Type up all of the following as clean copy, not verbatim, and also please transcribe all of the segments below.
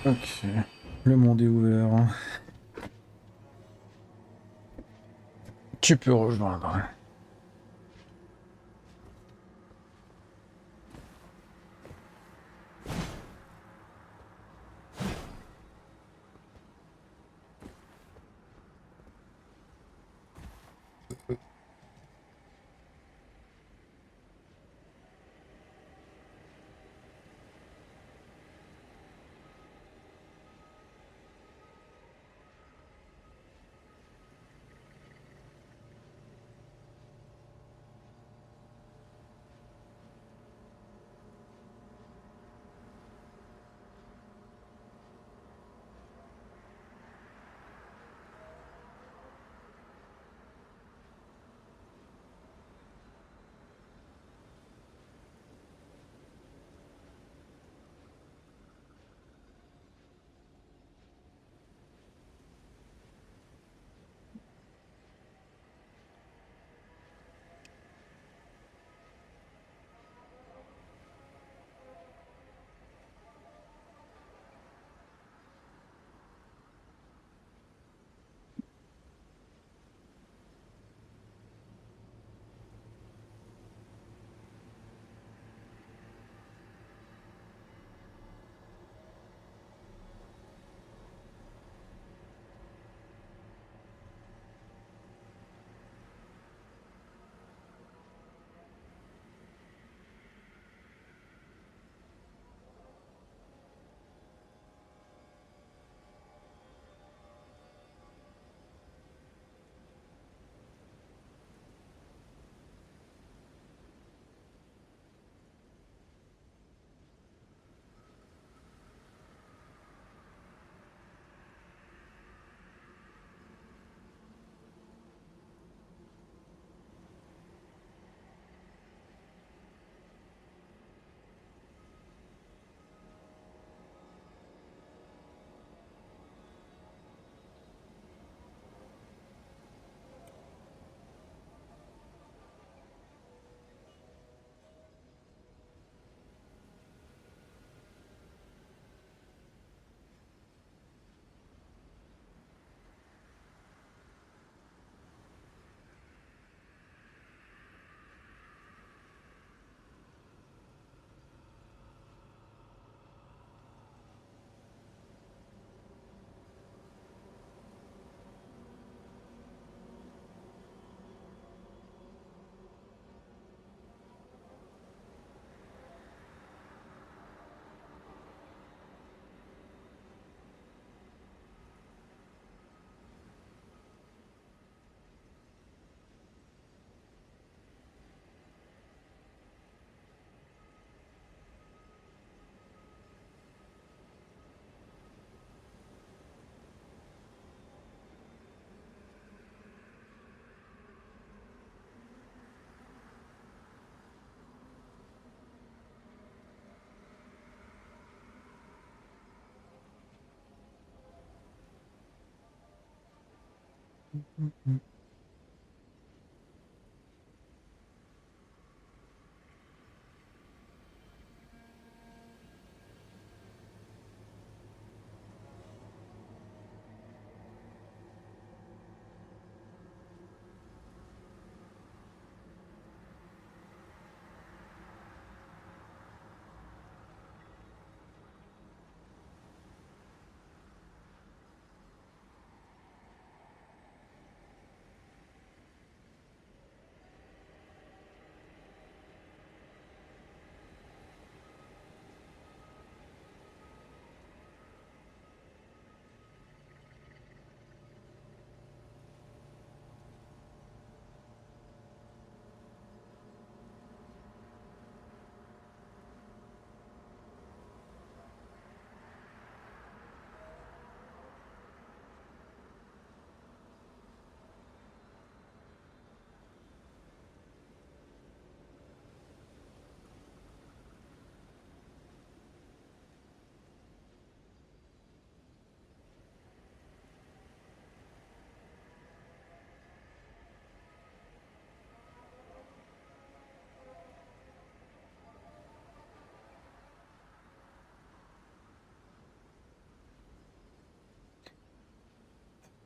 Ok, le monde est ouvert. Tu peux rejoindre.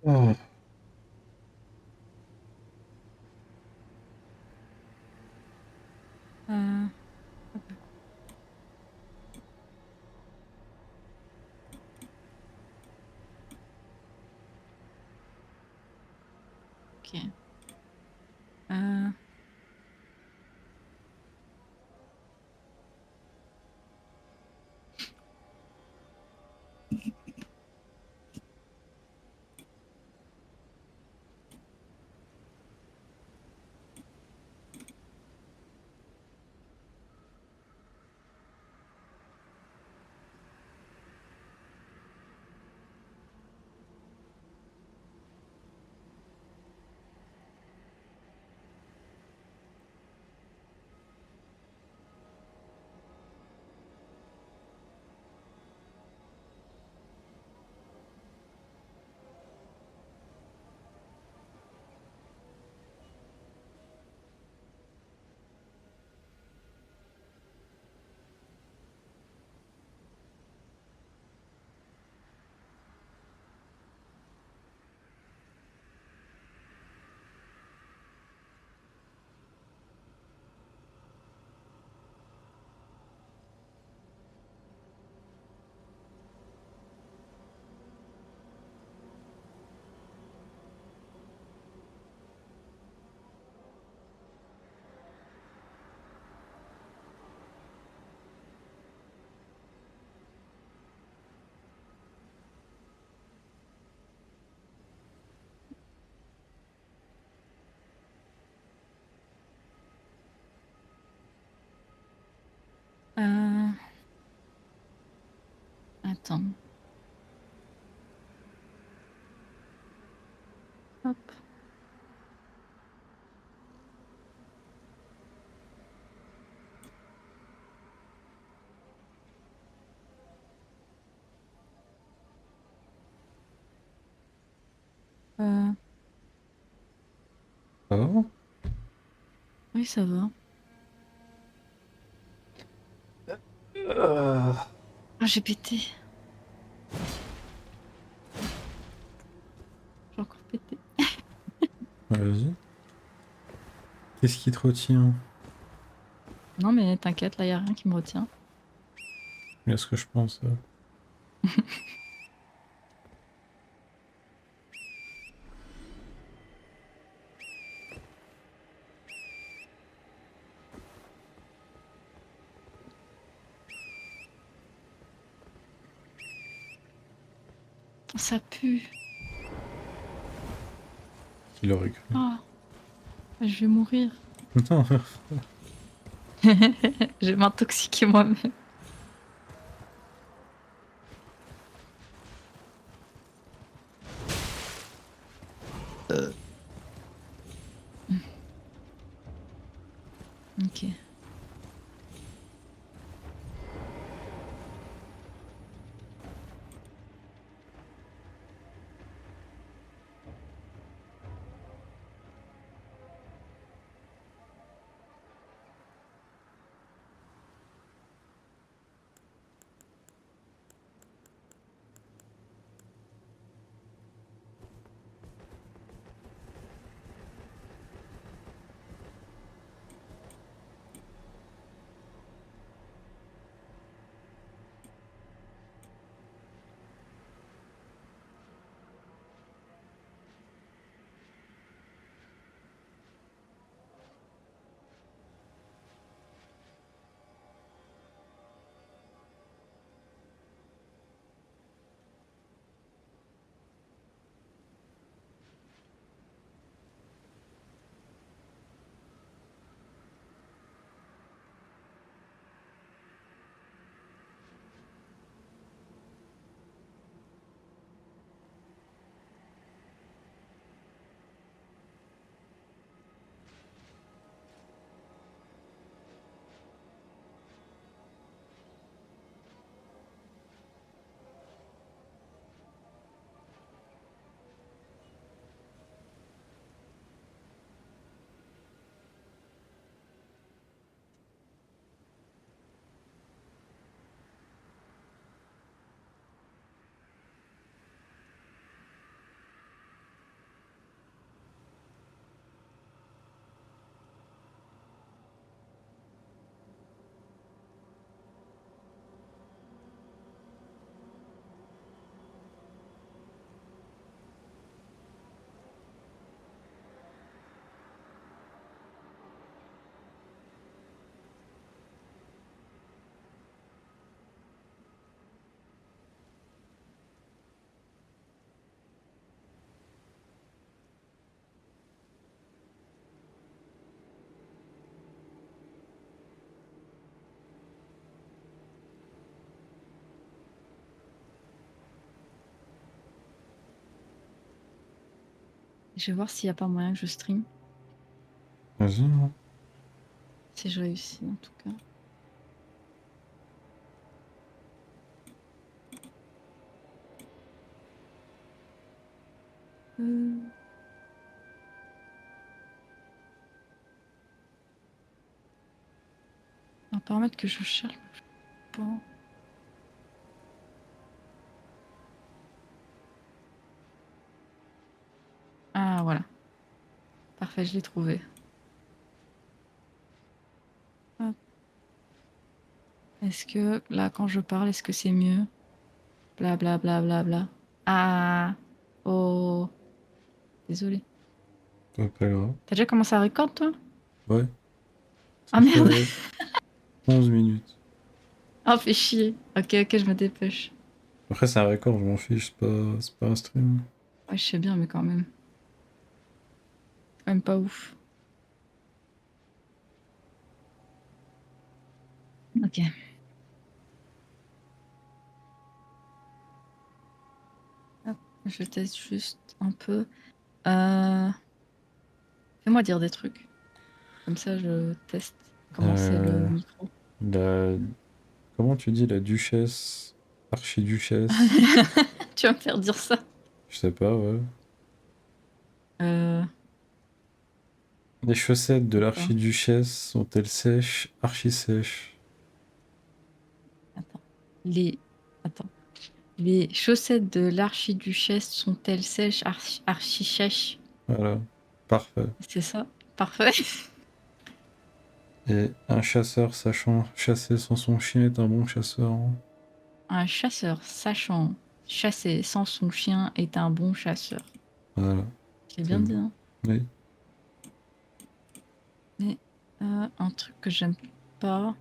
Oh. Euh, ok. Euh, euh, attends. Hop. Euh, Ça va? oui, ça va. Euh, Ah, j'ai pété. J'ai encore pété. Vas-y. Qu'est-ce qui te retient? Non, mais t'inquiète, là, y a rien qui me retient. Est-ce que je pense? Ça pue. Qui l'aurait cru? Ah, je vais mourir. Non, Je vais m'intoxiquer moi-même. Ok. Je vais voir s'il n'y a pas moyen que je stream. Vas-y, hein. Si je réussis en tout cas. Euh, On va permettre que je cherche. Bon. Ah voilà. Parfait, je l'ai trouvé. Hop. Est-ce que là quand je parle, est-ce que c'est mieux? Bla bla bla bla bla. Ah. Oh. Désolé. Pas grave. T'as déjà commencé à record toi? Ouais, Ah ça merde. fait 11 minutes. Oh fais chier. Ok ok je me dépêche. Après, c'est un record, je m'en fiche, c'est pas un stream. Ouais je sais bien mais quand même. Quand même pas ouf. Ok. Hop. Je teste juste un peu. Euh... Fais-moi dire des trucs. Comme ça je teste comment c'est le Euh, micro. la... Comment tu dis la duchesse, archiduchesse? Tu vas me faire dire ça. Je sais pas, ouais. Euh... Les chaussettes de Ou pas. l'archiduchesse sont-elles sèches, archi-sèches? Attends. Les... Attends. Les chaussettes de l'archiduchesse sont-elles sèches, archi-sèches? Voilà, parfait. C'est ça? Parfait. Et un chasseur sachant chasser sans son chien est un bon chasseur, hein. Un chasseur sachant chasser sans son chien est un bon chasseur. Voilà, J'ai c'est bien dit, bon. hein. Oui. Mais un truc que j'aime pas,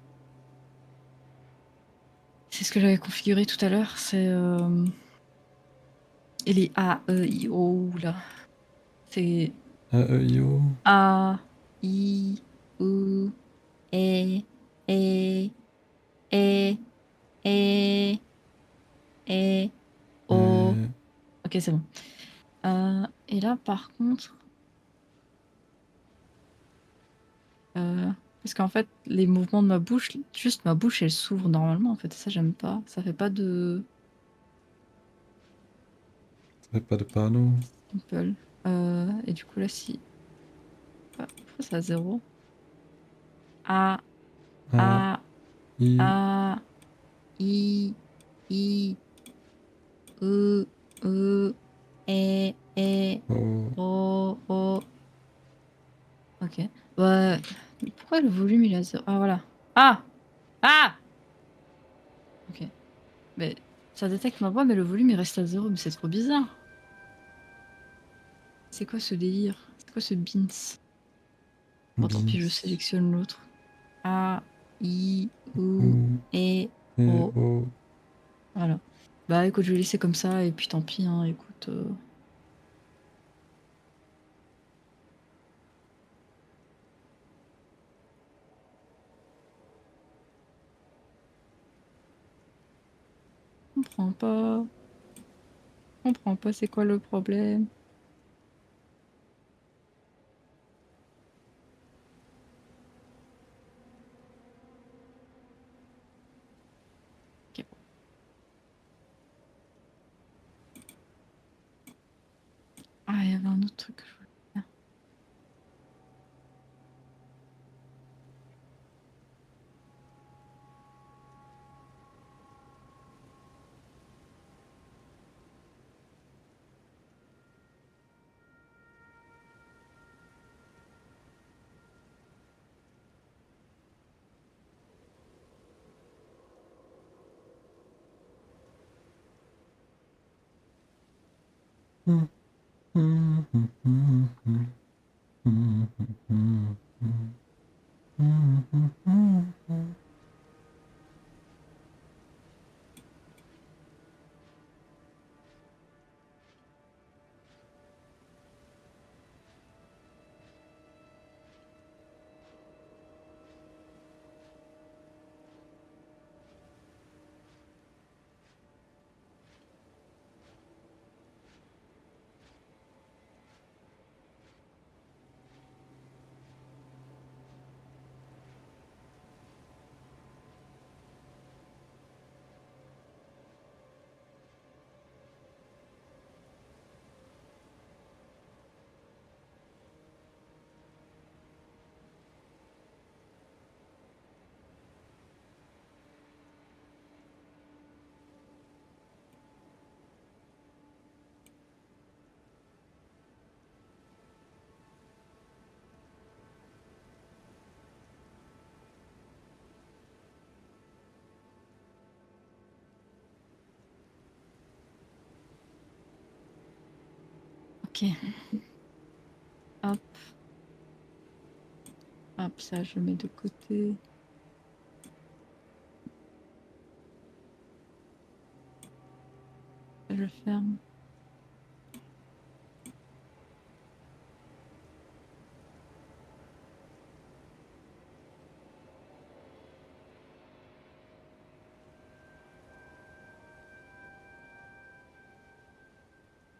c'est ce que j'avais configuré tout à l'heure, c'est et les A, E, I, O là. C'est A-E-I-O. A, I, O, E, E, E, E, E, O. Euh, Ok, c'est bon. Et là, par contre, parce qu'en fait, les mouvements de ma bouche, juste ma bouche, elle s'ouvre normalement. En fait, ça, j'aime pas. Ça fait pas de ça fait pas de panneau. simple. Et du coup, là, si. Pourquoi c'est à zéro? A, A, A-I-O. A, I, I, E, E, E, O, O. Ok. Ouais. Mais pourquoi le volume il est à zéro? Ah, voilà. Ah! Ah! Ok. Mais ça détecte ma voix, mais le volume il reste à zéro. Mais c'est trop bizarre. C'est quoi ce délire? C'est quoi ce beans? Bon, tant pis, je Beans. sélectionne l'autre. A, I, U, O. E, Et O. O. Voilà. Bah écoute, je vais laisser comme ça, et puis tant pis, hein, écoute. Je comprends pas. Je comprends pas, c'est quoi le problème? Ok. Ah, il y avait un autre truc que je voulais faire. Ok. Hop. Hop, ça je mets de côté. Ça, je ferme.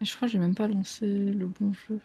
Et je crois que j'ai même pas lancé le bon jeu.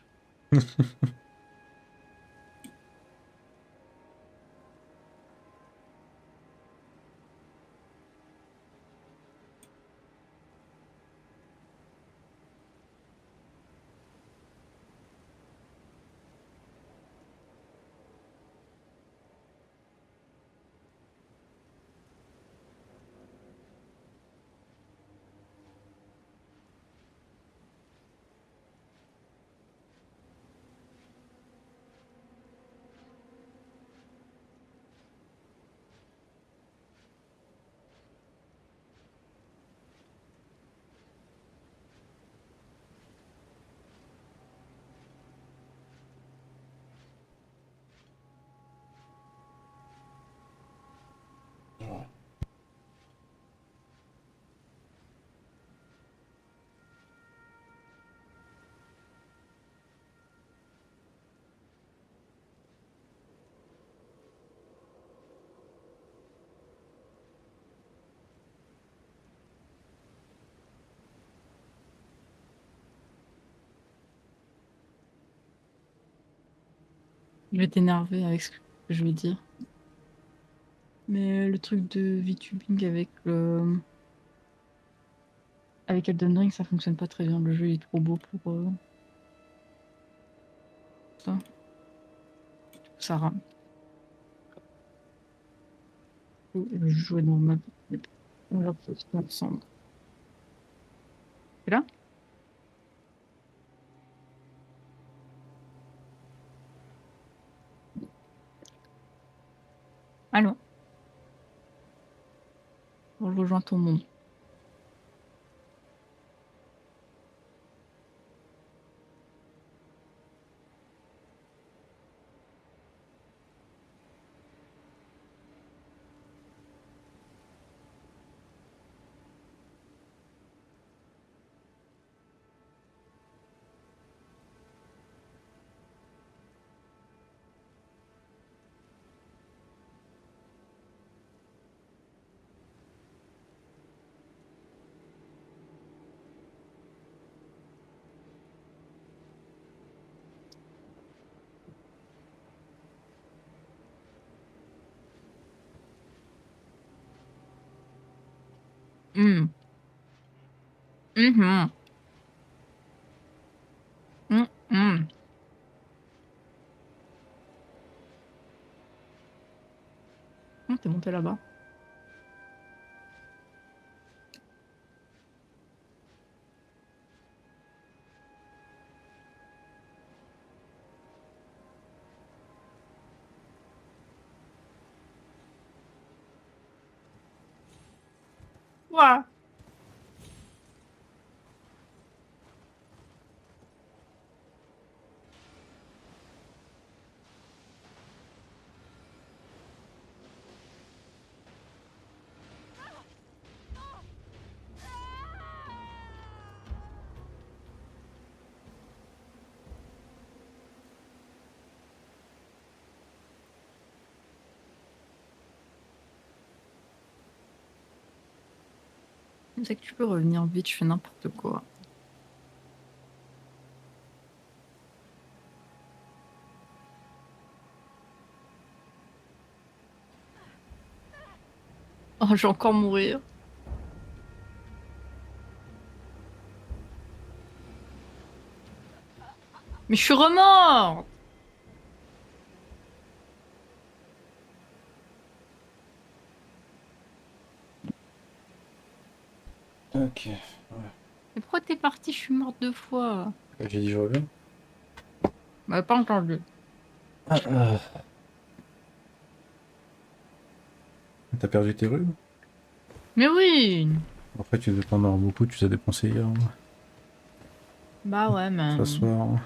Je vais t'énerver avec ce que je vais dire. Mais le truc de VTubing avec Elden Ring, ça fonctionne pas très bien. Le jeu est trop beau pour ça. Du coup, ça rame. Le jeu est normal. On va faire ça ensemble. C'est là? Allô? On rejoint ton monde. Hum. Mhm. Hum, hum. T'es monté là-bas. Ouah. C'est que tu peux revenir vite, je fais n'importe quoi. Oh, je vais encore mourir. Mais je suis remorte! Ok. Ouais. Mais pourquoi t'es parti? Je suis morte 2 fois. J'ai dit je reviens. Bah, pas entendu. T'as perdu tes rues? Mais oui! Après, tu devais pas en avoir beaucoup, tu les as dépensés hier. Ouais. Bah ouais, mais... S'asseoir.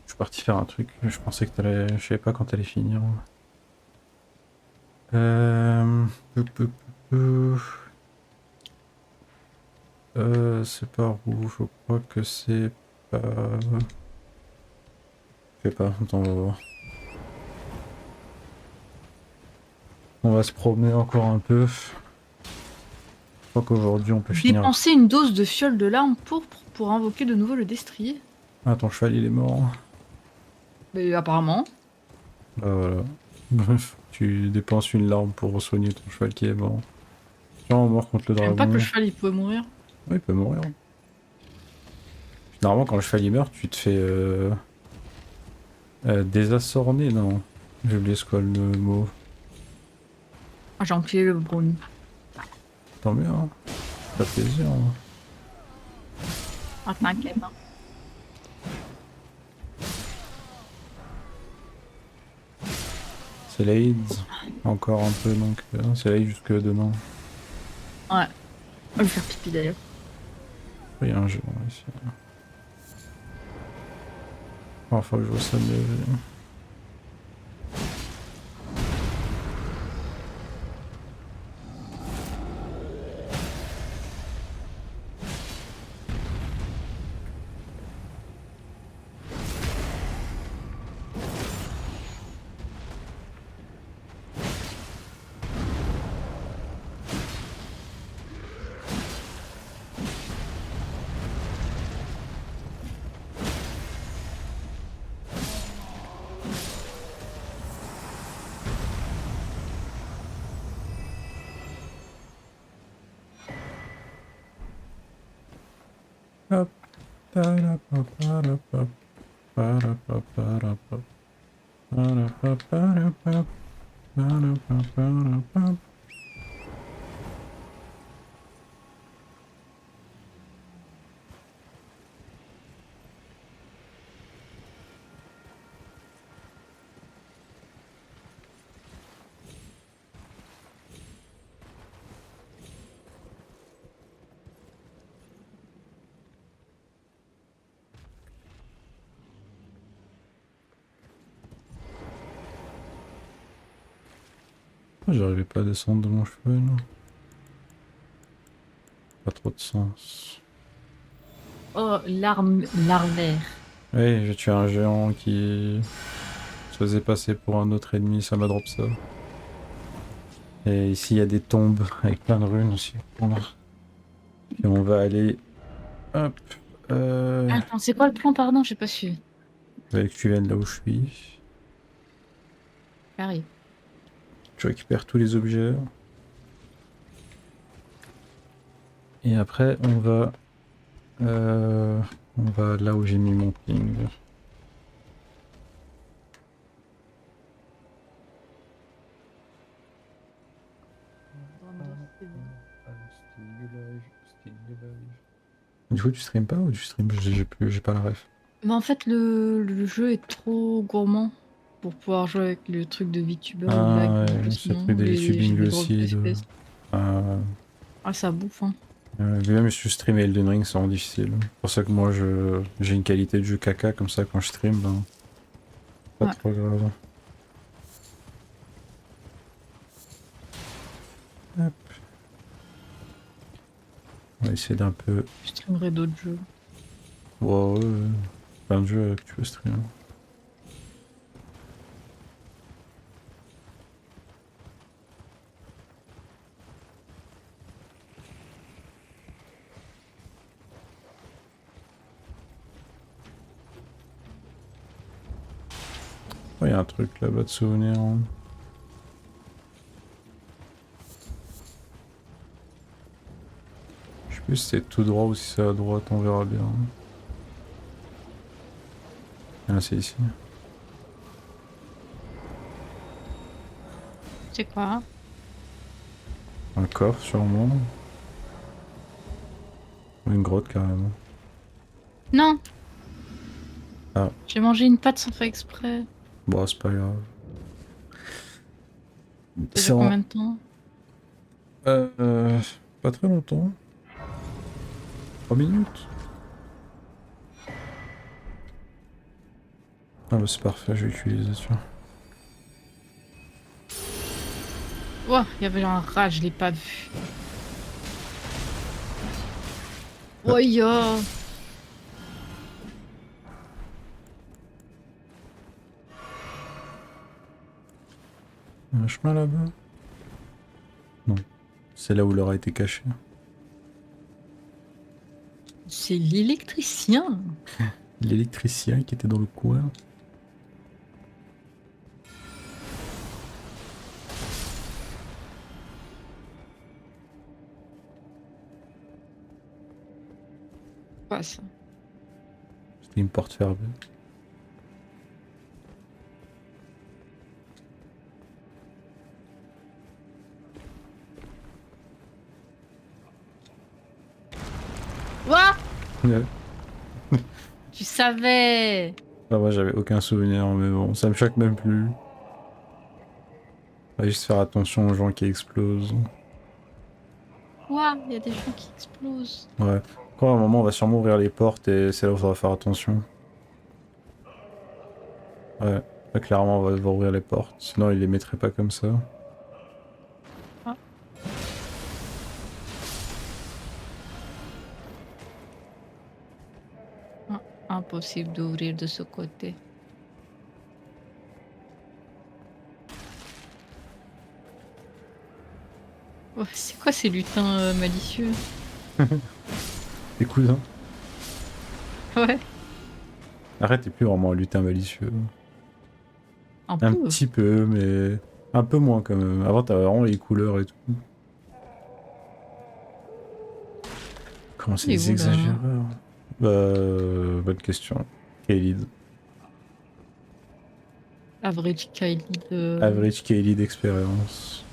Je suis parti faire un truc. Je pensais que t'allais... Je savais pas quand t'allais finir. Peu, peu, peu, peu. C'est par où? Je crois que c'est pas... Je sais pas, attends, on va voir. On va se promener encore un peu. Je crois qu'aujourd'hui on peut finir. Dépenser une dose de fiole de larmes pourpre pour invoquer de nouveau le destrier. Ah, ton cheval il est mort. Mais apparemment. Bah voilà. Bref, tu dépenses une larme pour soigner ton cheval qui est mort. Genre mort contre le Je sais même pas que le dragon. cheval il pouvait mourir. Ouais, il peut mourir. Normalement quand le cheval il meurt, tu te fais désassorner, non. J'ai oublié ce quoi le mot. Ah, j'ai empilé le brownie. Tant mieux, hein. Ça fait plaisir. Hein. Ah, t'inquiète. Hein. C'est l'AIDS. Encore un peu donc c'est l'AIDS jusque demain. Ouais. Je vais faire pipi d'ailleurs. Il y a un jeu ici. Oh, faut que je vois ça mieux. Hop. Tarapaparapaparapap. Parapaparapap. Parapaparapap. Parapaparapap. J'arrivais pas à descendre de mon cheval. Pas trop de sens. Oh, l'arme larvaire. Oui, j'ai tué un géant qui se faisait passer pour un autre ennemi, ça m'a drop ça. Et ici il y a des tombes avec plein de runes aussi. Et on va aller. Hop. Attends, c'est quoi le plan, pardon? J'ai pas su. Fallait que tu viennes là où je suis. J'arrive. Tu récupères tous les objets. Et après euh, on va là où j'ai mis mon ping. Du coup tu stream pas ou tu stream? J'ai pas la ref. Mais en fait, le jeu est trop gourmand pour pouvoir jouer avec le truc de VTuber ou lag Ah en ouais, plus, ce non? truc Ou des VTubing les drops aussi. FPS. Ah, Ah, ça bouffe, hein. même si je stream Elden Ring, c'est vraiment difficile. C'est pour ça que moi j'ai une qualité de jeu caca, comme ça quand je stream, ben, pas Ouais. trop grave. Hop. On va essayer d'un peu. Je streamerai d'autres jeux. Wow, plein de jeux que tu peux streamer. Il y a un truc là-bas de souvenir. Hein. Je sais plus si c'est tout droit ou si c'est à droite, on verra bien. Ah, c'est ici. C'est quoi? Un coffre sûrement. Ou une grotte carrément. Non! Ah. J'ai mangé une pâte sans faire exprès. Bon, c'est pas grave. Ça fait combien de temps? Pas très longtemps. 3 minutes. Ah bah c'est parfait, je vais utiliser, tu vois. Oh, il y avait un rat, je l'ai pas vu. Oh, ya. Un chemin là-bas? Non. C'est là où l'aura été caché. C'est l'électricien. L'électricien qui était dans le coin. Quoi ça? C'était une porte fermée. Quoi? Ouais. Tu savais? Ah, moi j'avais aucun souvenir, mais bon, ça me choque même plus. On va juste faire attention aux gens qui explosent. Quoi? Il y a des gens qui explosent. Ouais. Quand à un moment on va sûrement ouvrir les portes et c'est là où il faudra faire attention. Ouais. Là, clairement on va devoir ouvrir les portes, sinon il les mettrait pas comme ça. Ah. Ah, impossible d'ouvrir de ce côté. Oh, c'est quoi ces lutins malicieux? Tes cousins. Ouais, Arrête, t'es plus vraiment un lutin malicieux. un Un peu. petit peu, mais un peu moins quand même. Avant t'avais vraiment les couleurs et tout. Comment c'est Il est des où là? exagéreurs? Bonne question. Kaelid. Average Kylie de... Average Kaelid d'expérience.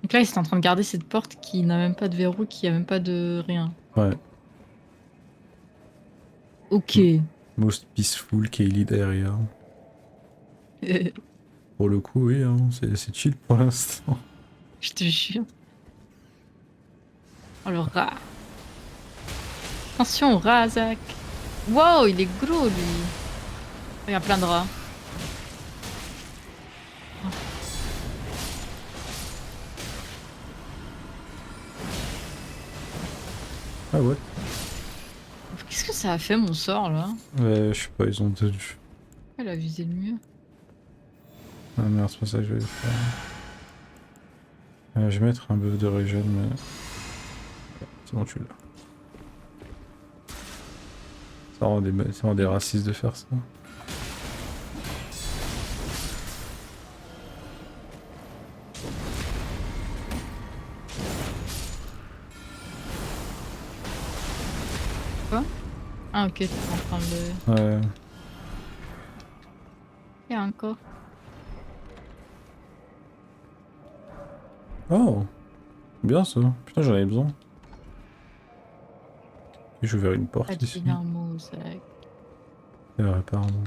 Donc là, ils sont en train de garder cette porte qui n'a même pas de verrou, qui a même pas de rien. Ouais. Ok. Most peaceful Kaelid area. Pour le coup, oui, hein, c'est chill pour l'instant. Je te jure. Oh le rat. Attention au rat, Zach. Wow, il est gros lui. Il y a plein de rats. Ah ouais. Qu'est-ce que ça a fait mon sort là? Ouais, je sais pas, ils ont deux. Elle a visé le mieux. Ah merde, c'est pas ça que je vais faire. Je vais mettre un buff de régène, mais. C'est bon, tu l'as. Ça rend des racistes de faire ça. Quoi? Ah ok, t'es en train de... Ouais. Il y a encore. Oh, bien ça. Putain, j'en avais besoin. Et j'ai ouvert une Pas porte de ici. vilain mot, Zach. C'est vrai, pardon.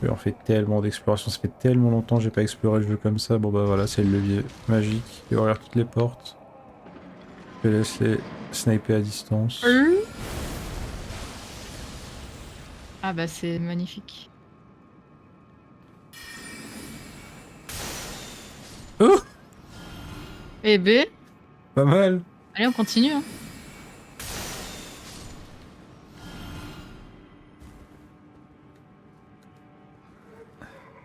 Oui, on fait tellement d'exploration, ça fait tellement longtemps que j'ai pas exploré le jeu comme ça. Bon bah voilà, c'est le levier magique. Et ouvrir toutes les portes. Je vais laisser sniper à distance. Ah bah c'est magnifique. Oh, Eh ben, pas mal. allez on continue hein.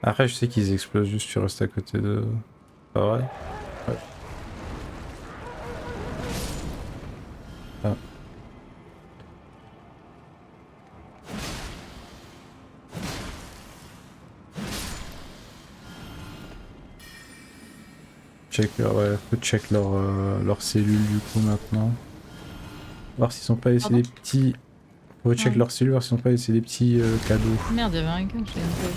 Après, je sais qu'ils explosent juste, tu restes à côté de... Pas vrai? Ouais. Ah. Check, ouais, faut check leurs cellules du coup maintenant. Voir s'ils sont pas laissés Pardon? des petits... Faut check Ah, leurs cellules, voir s'ils sont pas laissés des petits cadeaux. merde, il y avait un gars, j'ai même pas vu.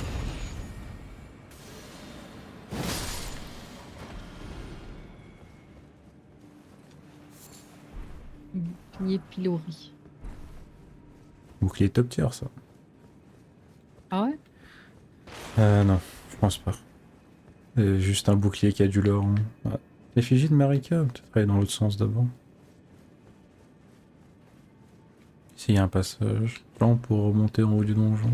Bouclier pilori. Bouclier top tier, ça. Ah ouais? Non, je pense pas. Juste un bouclier qui a du lore. Hein. Ouais. L'effigie de Marika, peut-être aller dans l'autre sens d'abord. Ici, il y a un passage. Plan pour remonter en haut du donjon.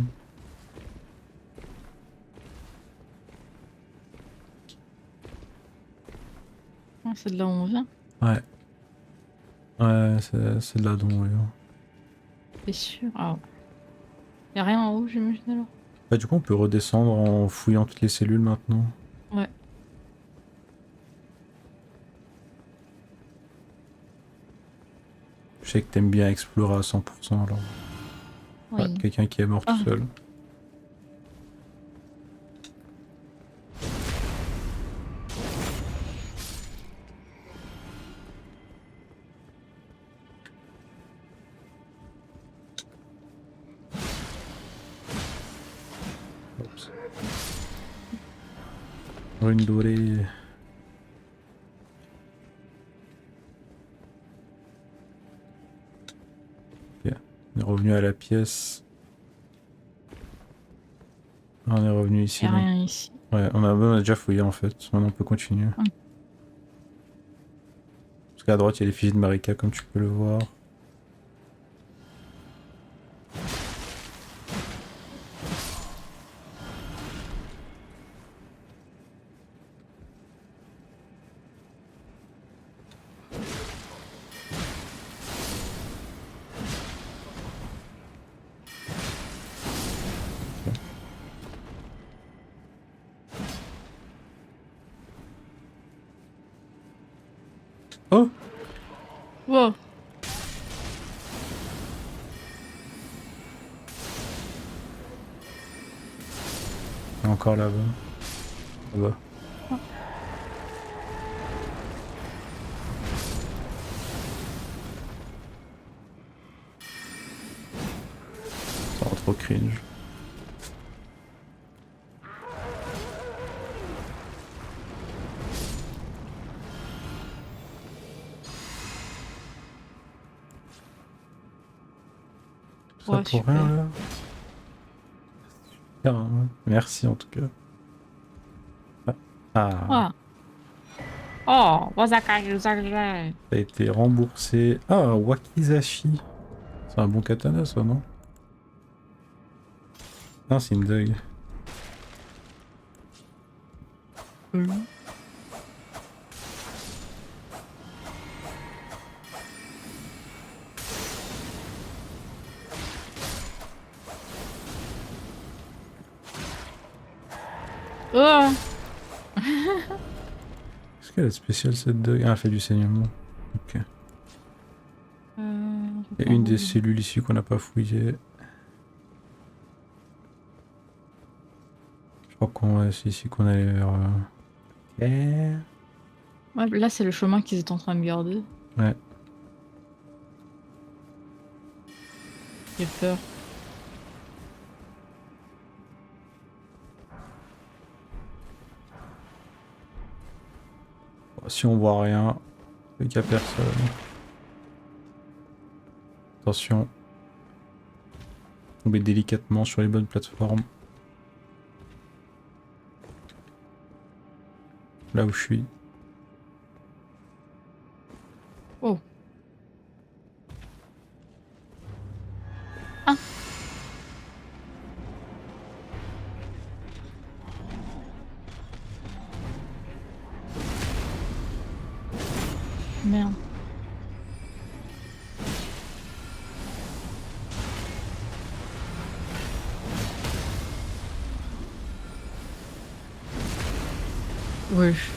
Ah, c'est de là où on vient. Ouais. Ouais, c'est de là dont on est. T'es sûr? Ah ouais. Y'a rien en haut, j'imagine alors? Bah, du coup, on peut redescendre en fouillant toutes les cellules maintenant. Ouais. Je sais que t'aimes bien explorer à 100%, alors. Ouais, Oui. quelqu'un qui est mort tout Ah. seul. Oups. Rune dorée. Ok. On est revenu à la pièce. On est revenu ici. Y'a Donc... rien ici. Ouais, on a déjà fouillé en fait. Maintenant, on peut continuer. Hum. Parce qu'à droite, il y a l'effigie de Marika, comme tu peux le voir. Oh! Wow. Encore là-bas. Là-bas. Ça rend trop cringe. Ça Ouais, pour rien super. là? Super, hein. Merci en tout cas. Ah, Ah. Oh, Wazakage. ça a été remboursé. Ah, Wakizashi. C'est un bon katana ça, non? Non, c'est une dague. Oh. Est-ce qu'elle est spéciale cette dague? Ah, elle fait du saignement. Ok. Il y a une des cellules ici qu'on n'a pas fouillé. Je crois qu'on c'est ici qu'on allait vers. Ouais, là, c'est le chemin qu'ils étaient en train de garder. Ouais. J'ai peur. Si on voit rien, c'est qu'il n'y a personne. Attention. Tomber délicatement sur les bonnes plateformes. Là où je suis. Oh. Ah. Merde. Wesh.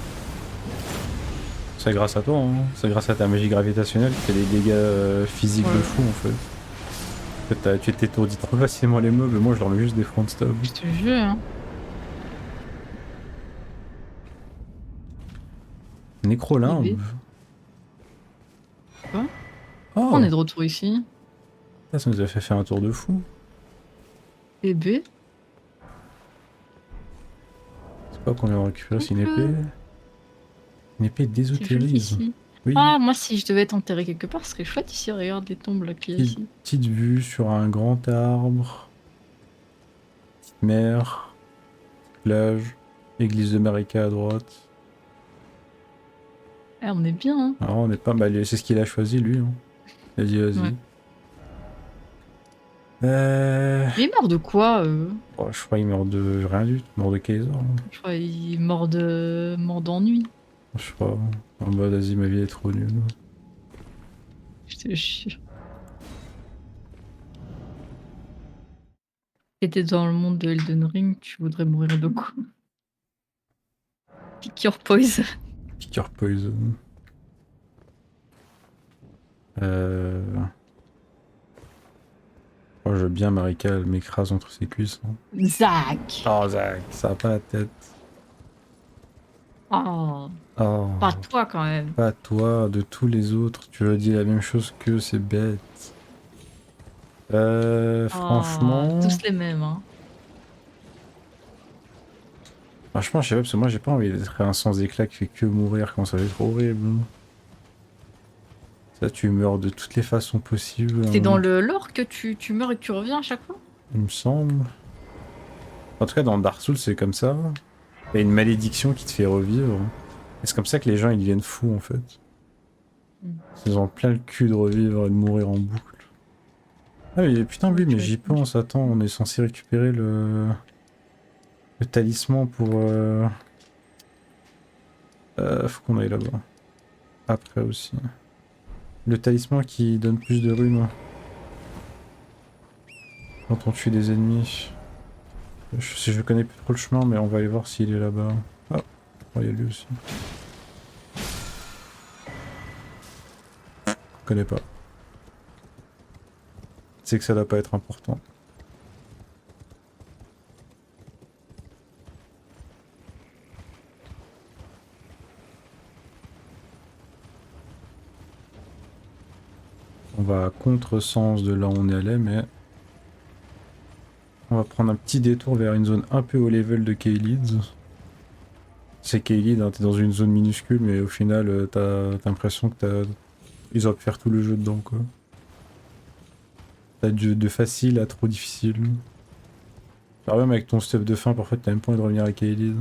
C'est grâce à toi, hein. C'est grâce à ta magie gravitationnelle qui fait des dégâts physiques de Ouais. fou en fait. Tu t'étourdis trop facilement les meubles, moi je leur mets juste des front stab. Je te jure, hein. Nécrolimbe. Bébé. Quoi? Pourquoi on Oh! est de retour ici? Ça nous a fait faire un tour de fou. Bébé? C'est quoi qu'on vient de récupérer? C'est une Coucou. épée? Une épée C'est joli d'ésotérisme. ici. Oui, Ah, moi, si je devais être enterré quelque part, ce serait chouette ici. Regarde les tombes là qu'il y a ici. petite vue sur un grand arbre, petite mer, plage, église de Marika à droite. Eh, on est bien, hein. Alors on est pas mal, c'est ce qu'il a choisi lui. Hein. Il a dit Ouais. vas-y. Euh... Mais il est mort de quoi oh, je crois qu'il meurt de rien du tout, mort de Kaiser. Hein. Je crois qu'il est mort d'ennui. Je crois. En mode vas-y ma vie est trop nulle. Je te jure. Si t'étais dans le monde de Elden Ring, tu voudrais mourir de quoi? Pick your poison. Kicker Poison. Euh... Oh, je veux bien Marika, elle m'écrase entre ses cuisses. Hein. Zach. Oh Zach, ça a pas la tête. Oh, Oh, pas toi quand même. pas toi, de tous les autres, tu as dit la même chose que c'est bête. Oh, Franchement... tous les mêmes, hein. Franchement, je sais pas, parce que moi j'ai pas envie d'être un sans éclat qui fait que mourir, quand ça va être horrible. Ça, tu meurs de toutes les façons possibles, C'est dans le lore que tu meurs et que tu reviens à chaque fois? il me semble. En tout cas, dans Dark Souls, c'est comme ça. Il y a une malédiction qui te fait revivre. Et c'est comme ça que les gens, ils deviennent fous, en fait. Mm. Ils ont plein le cul de revivre et de mourir en boucle. Ah mais putain, Ouais, oui, mais tu vas j'y être mort. pense. Attends, on est censé récupérer le talisman pour... faut qu'on aille là-bas. Après aussi. Le talisman qui donne plus de runes quand on tue des ennemis. Je connais plus trop le chemin, mais on va aller voir s'il est là-bas. Ah, oh, il y a lui aussi. Je connais pas. C'est que ça doit pas être important. On va à contre-sens de là où on est allé, mais... On va prendre un petit détour vers une zone un peu haut level de Kaelid. C'est Kaelid, hein, t'es dans une zone minuscule, mais au final, t'as l'impression que ils auraient pu faire tout le jeu dedans, quoi. T'as de facile à trop difficile. Alors même avec ton stuff de fin, parfois t'as même pas envie de revenir à Kaelid.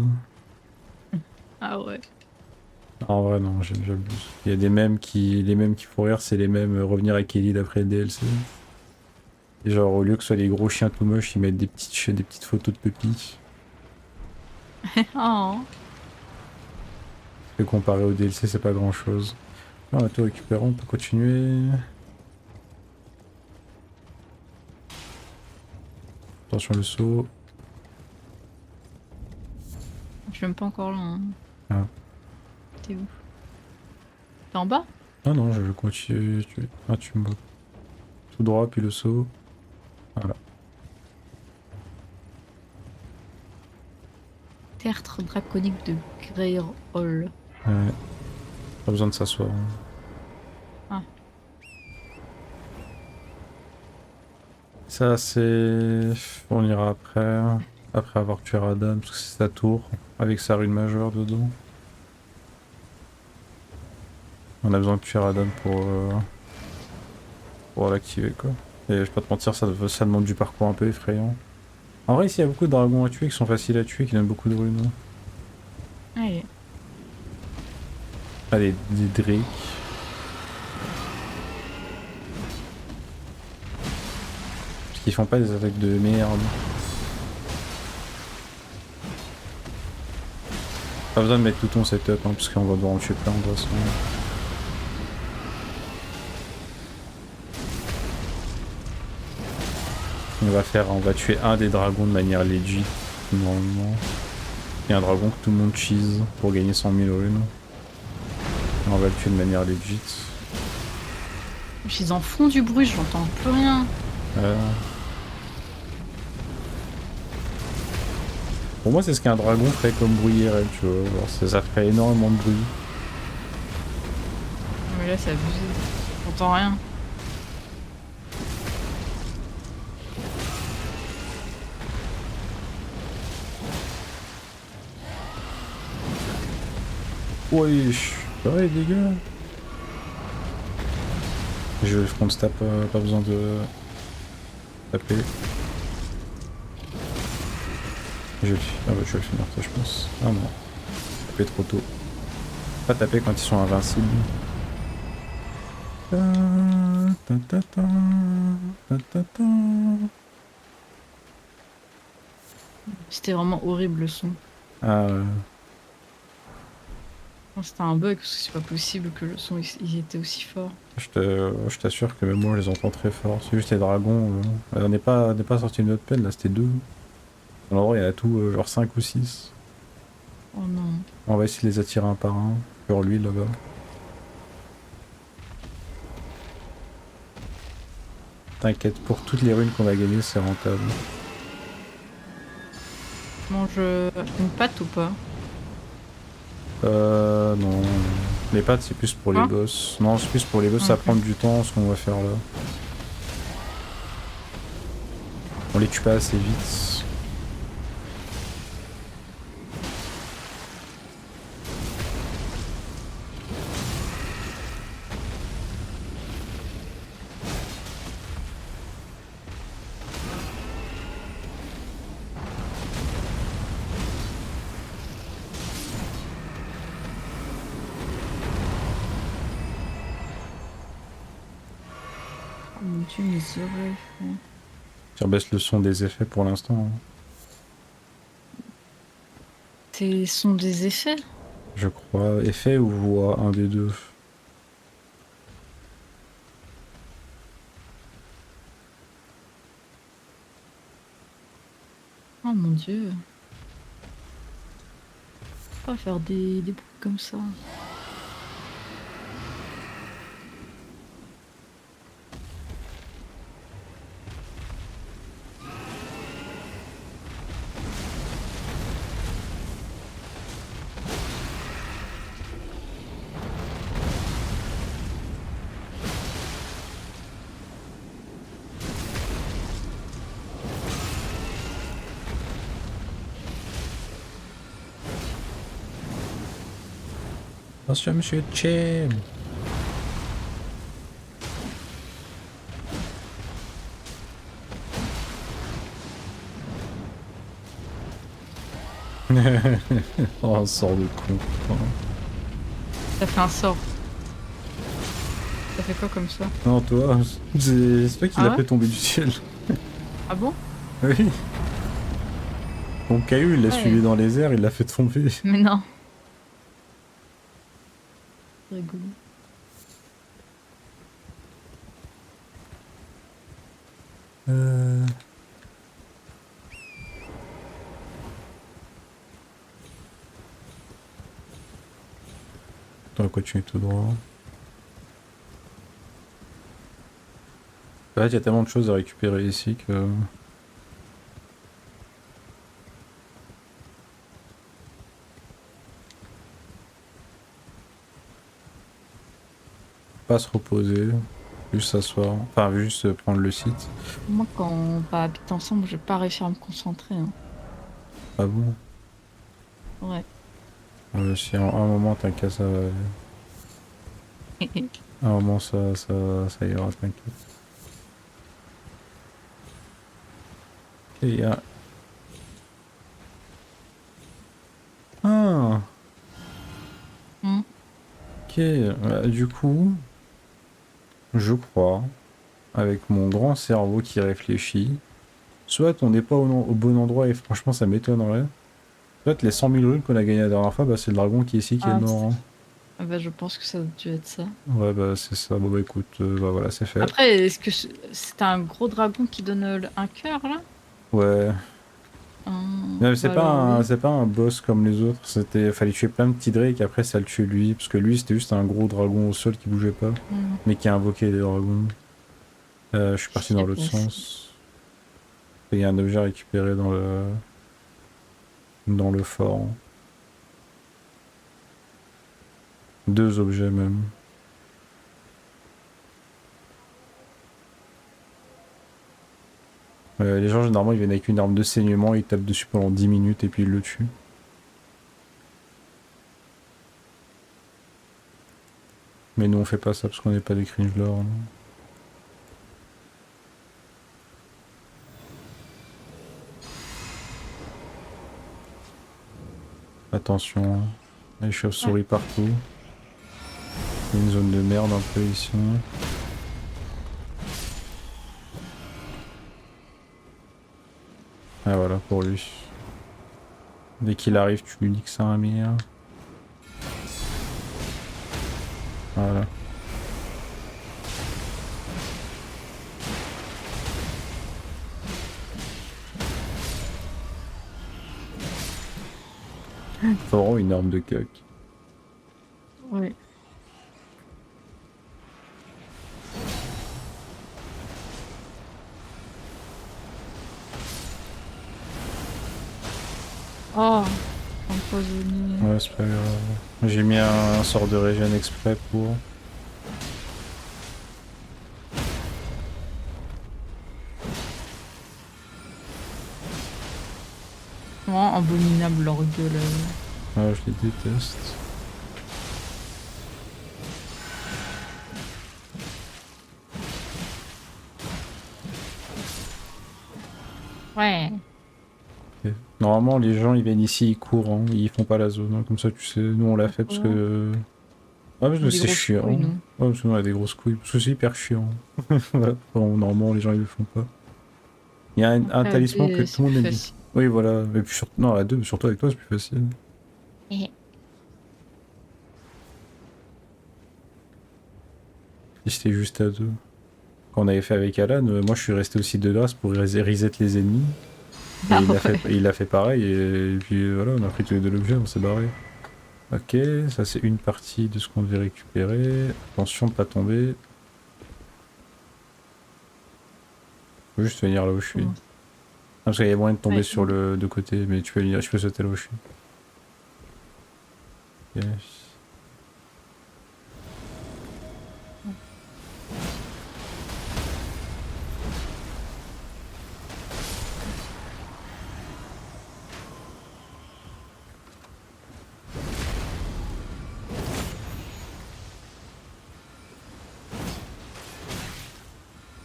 Ah ouais. En vrai, non, j'abuse. Il y a des mèmes qui... Les mèmes qui font rire, c'est les mêmes revenir à Kaelid après le DLC. Et genre, au lieu que ce soit les gros chiens tout moches, ils mettent des petites photos de pupilles. Oh. Et comparé au DLC, c'est pas grand chose. Ah, on a tout récupéré, on peut continuer. Attention le saut. Je suis même pas encore là, hein. Ah. T'es où? T'es en bas? Ah non, je continue. Ah, tu me vois. Tout droit, puis le saut. Voilà. Tertre draconique de Greyhall. Ouais. Pas besoin de s'asseoir. Hein. Ah. Ça, c'est... On ira après. Après avoir tué Radan, parce que c'est sa tour. Avec sa rune majeure dedans. On a besoin de tuer Radan pour l'activer, quoi. Et je vais pas te mentir, ça demande du parcours un peu effrayant. En vrai, ici, il y a beaucoup de dragons à tuer qui sont faciles à tuer, qui donnent beaucoup de runes. Allez. Allez, des Drake. Parce qu'ils font pas des attaques de merde. Pas besoin de mettre tout ton setup, hein, parce qu'on va devoir en tuer plein de toute façon. On va tuer un des dragons de manière legit, normalement. Il y a un dragon que tout le monde cheese pour gagner 100 000 runes. Et on va le tuer de manière legit. Je suis en fond du bruit, j'entends plus rien. Euh, Pour moi, c'est ce qu'un dragon ferait comme bruit IRL, tu vois. Alors, ça ferait énormément de bruit. Mais là, c'est abusé. J'entends rien. Wesh, ouais, les gars. Je vais front stab, pas besoin de taper. Ah bah, je vais le finir toi je pense. Ah non, taper trop tôt. Pas taper quand ils sont invincibles. Ta, ta, ta, ta, ta, ta, ta. C'était vraiment horrible le son. Ah, Non, c'était un bug parce que c'est pas possible que le son il était aussi fort. je t'assure que même moi je les entends très fort. C'est juste les dragons. On n'est pas sorti de notre peine là, c'était deux. Dans l'endroit il y en a tout, genre 5 ou 6. Oh non. On va essayer de les attirer un par un. Sur lui là-bas. T'inquiète, pour toutes les runes qu'on a gagnées, c'est rentable. Mange une pâte ou pas? Non. Les pattes, c'est plus pour les Quoi? boss. Non, c'est plus pour les boss, ça Ok. prend du temps ce qu'on va faire là. On les tue pas assez vite. Oh mon dieu, mes oreilles, frère. Tu rebaisses le son des effets pour l'instant, hein. C'est sont des effets? Je crois. Effet ou voix, un des deux. Oh mon dieu. Pas faire des bruits comme ça. Attention, monsieur Chem. Oh, un sort de con. Putain. Ça fait un sort. Ça fait quoi comme ça? Non, toi, c'est toi qui Ah l'as ouais? fait tomber du ciel. Ah bon? Oui. Ton caillou, il l'a Ouais. suivi dans les airs, il l'a fait tomber. Mais non. C'est rigolo. Euh... Attends, quoi, tu es tout droit. En fait, il y a tellement de choses à récupérer ici que... Pas se reposer, juste s'asseoir. Enfin, juste prendre le site. Moi, quand on va habiter ensemble, je vais pas réussir à me concentrer, hein. Ah bon? Ouais. Si en un moment t'inquiète, ça va... Un moment ça ira, t'inquiète. Et il y a... Ah, Hmm. ok. Du coup, je crois, avec mon grand cerveau qui réfléchit, soit on n'est pas au bon endroit et franchement ça m'étonnerait. Soit les 100 000 runes qu'on a gagné la dernière fois, bah c'est le dragon qui est ici qui est Ah, mort, hein. ah bah, je pense que ça a dû être ça. Ouais bah c'est ça, bon bah écoute, bah voilà c'est fait. Après, est-ce que c'est un gros dragon qui donne un cœur, là? Ouais. Mais Bah alors oui. c'est pas un boss comme les autres, fallait tuer plein de petits drakes, après ça le tuait lui, parce que lui c'était juste un gros dragon au sol qui bougeait pas, Hmm. mais qui a invoqué les dragons. Je suis Je parti sais dans l'autre pas si... sens. Et il y a un objet à récupérer dans le fort. Deux objets même. Les gens généralement ils viennent avec une arme de saignement, ils tapent dessus pendant 10 minutes et puis ils le tuent. Mais nous on fait pas ça parce qu'on n'est pas des cringelords, hein. Attention, hein. Les chauves-souris partout. Il y a une zone de merde un peu ici. Ah voilà pour lui. Dès qu'il arrive, tu lui dis que c'est un mire. Voilà. C'est vraiment une arme de coq. Ouais. Oh, empoisonné. Ouais, c'est pas grave. J'ai mis un sort de régène exprès pour. Vraiment abominable leur gueule. Ah, je les déteste. Ouais. Ok. Normalement, les gens ils viennent ici, ils courent, hein. Ils font pas la zone, hein. Comme ça, tu sais. Nous on l'a fait parce Pourquoi que. Ah, parce On que a des c'est grosses couilles, chiant. nous. Ouais, parce que nous on a des grosses couilles. Parce que c'est hyper chiant. Voilà. Bon, normalement, les gens ils le font pas. Il y a un Après, à talisman que deux, tout c'est le monde plus aime bien. facile. Oui, voilà. Mais puis surtout, non, à deux, surtout avec toi, c'est plus facile. Eh. Si c'était juste à deux. Quand on avait fait avec Alan, moi je suis resté aussi de grâce pour reset les ennemis. Et Ah ouais. il a fait pareil. Et puis voilà, on a pris tous les deux l'objet, on s'est barré. Ok, ça c'est une partie de ce qu'on devait récupérer. Attention de pas tomber. Faut juste venir là où je suis. Comment Ah, parce qu'il y a moyen de tomber ouais. sur le de côté, mais tu peux venir, je peux sauter là où je suis. Ok.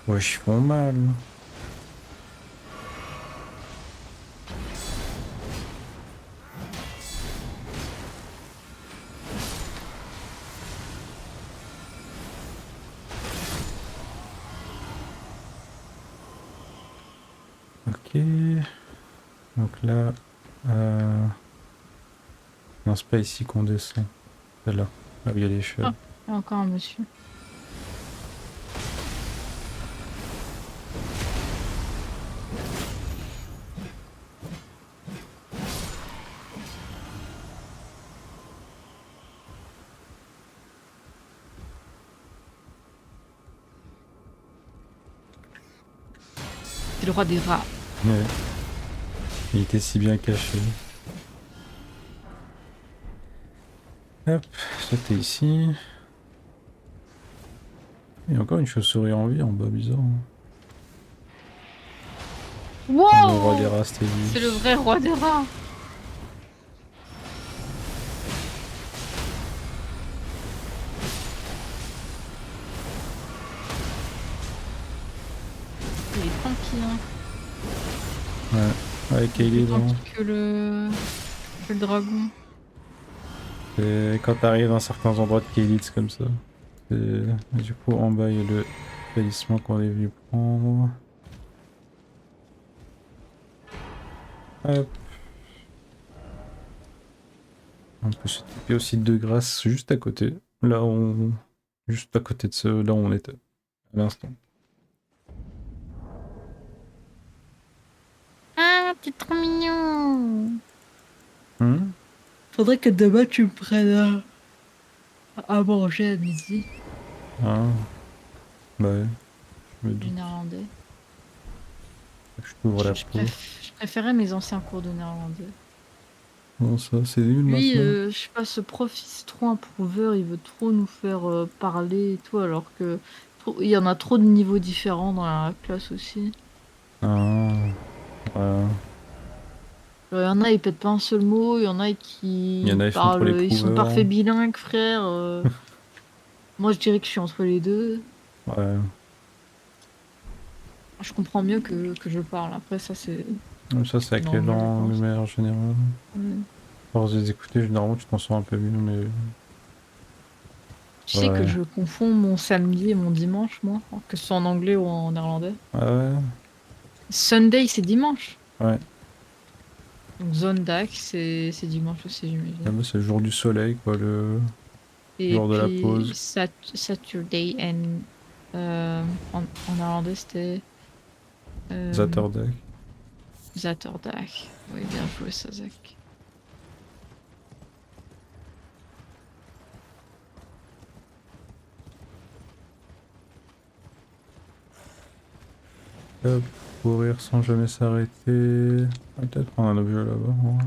Ouais, je font mal. Ok. Donc là, non, c'est pas ici qu'on descend. C'est là. Là où il y a les cheveux. Ah, il y a encore un monsieur. C'est le roi des rats. Ouais. Il était si bien caché. Hop, ça t'es ici. Il y a encore une chauve-souris en vie en bas, bizarre. Hein. Le roi des Wow! rats, c'était C'est le lui. vrai roi des rats. Il est tranquille, hein. Ouais, avec Il est plus Kaylee, là. tranquille que le dragon. Et quand t'arrives dans certains endroits de Kaylee, c'est comme ça. Du coup, en bas, il y a le talisman qu'on est venu prendre. Hop. On peut se taper aussi de grâce juste à côté. Là, on... Juste à côté de ce... Là où on était. À l'instant. Ah, t'es trop mignon. Hmm. Faudrait que demain tu me prennes à manger à midi. Ah, bah ouais, je me Du doute. néerlandais. Je t'ouvre la peau. Je préférais mes anciens cours de néerlandais. Bon, ça, c'est nul Lui, maintenant. je sais pas, ce prof, c'est trop un prouveur, il veut trop nous faire parler et tout, alors que il y en a trop de niveaux différents dans la classe aussi. Ah, voilà. Il y en a, ils pètent pas un seul mot, il y en a Il y en qui a, ils font trop les parlent, ils sont prouveurs. parfaits bilingues, frère. Moi, je dirais que je suis entre les deux. Ouais. Je comprends mieux que je parle. Après, ça, c'est Ça, c'est avec les normal, je langues, pense. mais en général. Ouais. force de les écouter, généralement tu t'en sors un peu mieux, mais Tu sais que ouais. je confonds mon samedi et mon dimanche, moi, que ce soit en anglais ou en néerlandais. Ah ouais, Sunday, c'est dimanche. ouais. Donc Zondag, c'est dimanche aussi, Ah j'imagine. bah, c'est le jour du soleil, quoi, le Et jour de la puis pause. Saturday and en néerlandais c'était euh, Zaterdag. Zaterdag. Oui, bien joué, Sazak. Hop, courir sans jamais s'arrêter. Ah, peut-être prendre un objet là-bas. Ouais.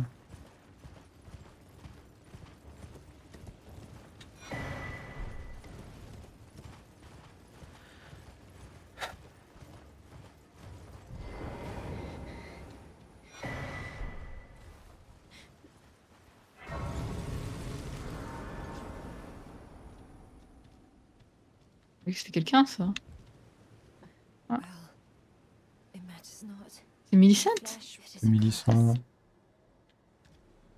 Oui, c'était quelqu'un, ça. Ah, Well, it matters not. c'est Millicent? Flesh, it is C'est a Millicent. curse.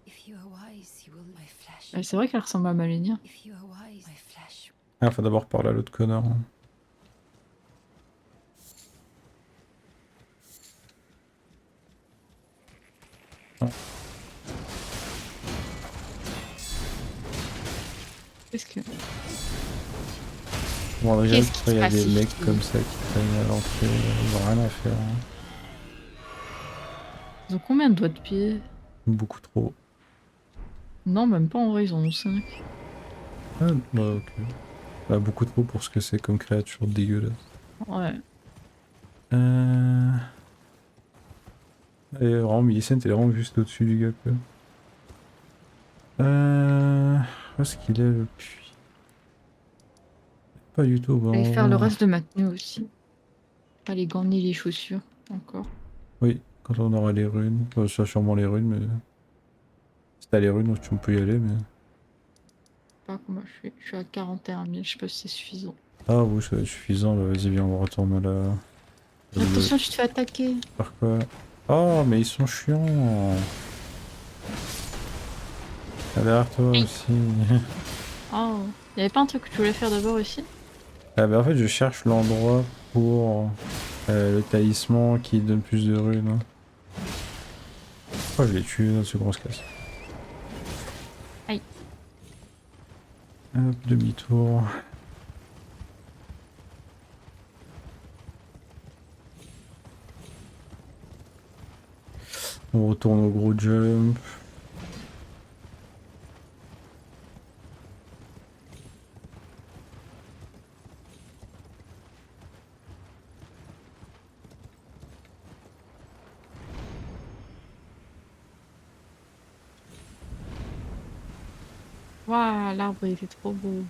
If you are wise, you will my flesh. Ouais, c'est vrai qu'elle ressemble à Malenia. If you are wise, my flesh. Ah, faut d'abord parler à l'autre connard. Hein. Ah. Qu'est-ce que... Bon, déjà, Qu'est-ce qui il se y a passe des ici? mecs comme ça qui traînent à l'entrée. Ils ont rien à faire. Hein. Ils ont combien de doigts de pied? Beaucoup trop. Non, même pas, en vrai, ils en ont 5. Ah, ouais, ok. Bah, beaucoup trop pour ce que c'est comme créature dégueulasse. Ouais. Euh... Et vraiment, Millicent, elle est vraiment juste au-dessus du gars, quoi. Où est-ce qu'il est, le puits? Pas du tout, Je vais faire le bon. reste de ma tenue aussi. Pas les gants ni les chaussures, encore. Oui, quand on aura les runes. Ça, sûrement les runes, mais... Si t'as les runes, tu peux y aller, mais... Pas comment je suis à 41 000, je sais pas si c'est suffisant. Ah oui, ça va être suffisant, bah, vas-y, viens, on retourne là. Attention, tu te fais attaquer. Par quoi? Oh, mais ils sont chiants. Ah, derrière toi Aïe. aussi. Oh, y'avait pas un truc que tu voulais faire d'abord ici? Ah bah en fait, je cherche l'endroit pour le talisman qui donne plus de runes. Hein. Oh, je l'ai tué, dans ce gros casse. Aïe. Hop, demi-tour. On retourne au gros jump. Waouh, l'arbre il était trop beau.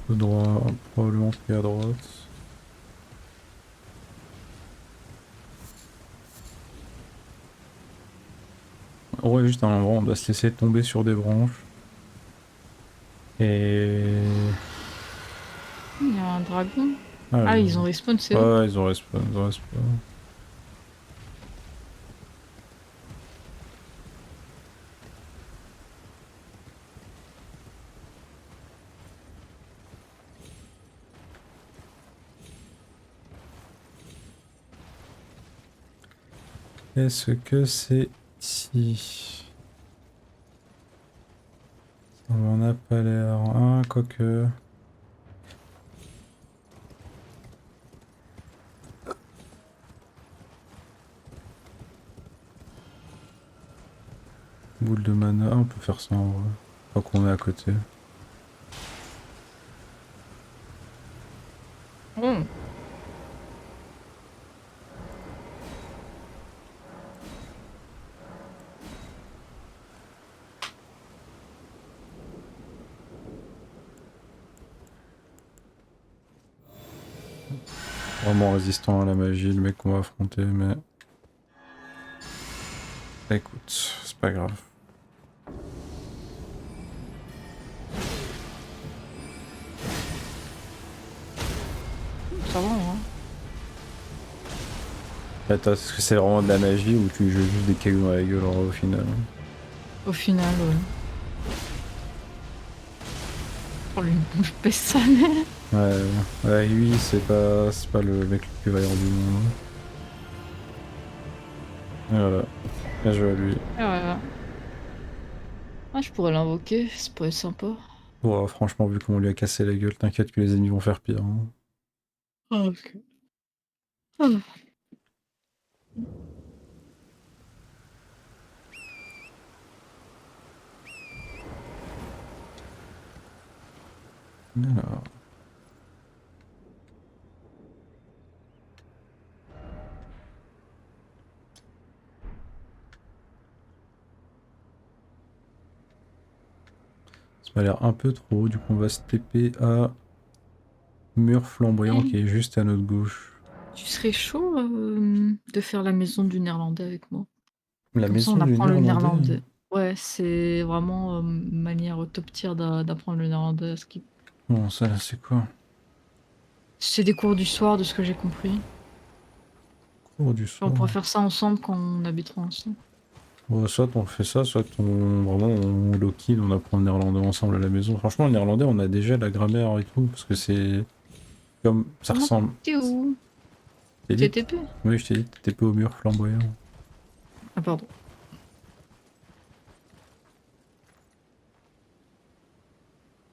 Tout droit, probablement pris à droite. Ouais, juste à un endroit, on doit se laisser tomber sur des branches. Et... Il y a un dragon. Ah, Ah, ils ont respawn, c'est eux. ouais, ils ont respawn, ils ont respawn. Est-ce que c'est ici? Ça m'en a pas l'air. Ah, quoique. Boule de mana, on peut faire ça en vrai. Pas qu'on est à côté. Oh. Vraiment résistant à la magie, le mec qu'on va affronter, mais... Écoute, c'est pas grave. Ça va, hein. Attends, est-ce que c'est vraiment de la magie ou tu joues juste des cailloux dans la gueule au final? Au final, ouais. Oh, le pèse sa mère. Ouais, ouais, lui, c'est pas le mec le plus vaillant du monde. Et voilà, bien joué à lui. Ah, ah, je pourrais l'invoquer, ça pourrait être sympa. Bon, franchement, vu comment on lui a cassé la gueule, t'inquiète que les ennemis vont faire pire. Hein. Ah, ok. Ah. Alors, ça m'a l'air un peu trop, du coup on va se TP à mur flamboyant qui est juste à notre gauche. Tu serais chaud de faire la maison du néerlandais avec moi? La Comme ça, on maison du apprend le néerlandais? néerlandais. Ouais, c'est vraiment manière top tier d'apprendre le néerlandais à Skip. Bon, ça là, c'est quoi? C'est des cours du soir, de ce que j'ai compris. Cours du On soir. pourrait faire ça ensemble quand on habitera ensemble. Bon, soit on fait ça, soit on low-kill, on apprend le néerlandais ensemble à la maison. Franchement, le néerlandais, on a déjà la grammaire et tout, parce que c'est comme ça Comment ressemble. t'es où? T'es dit? TTP? Oui, je t'ai dit, TP au mur flamboyant. Ah, pardon.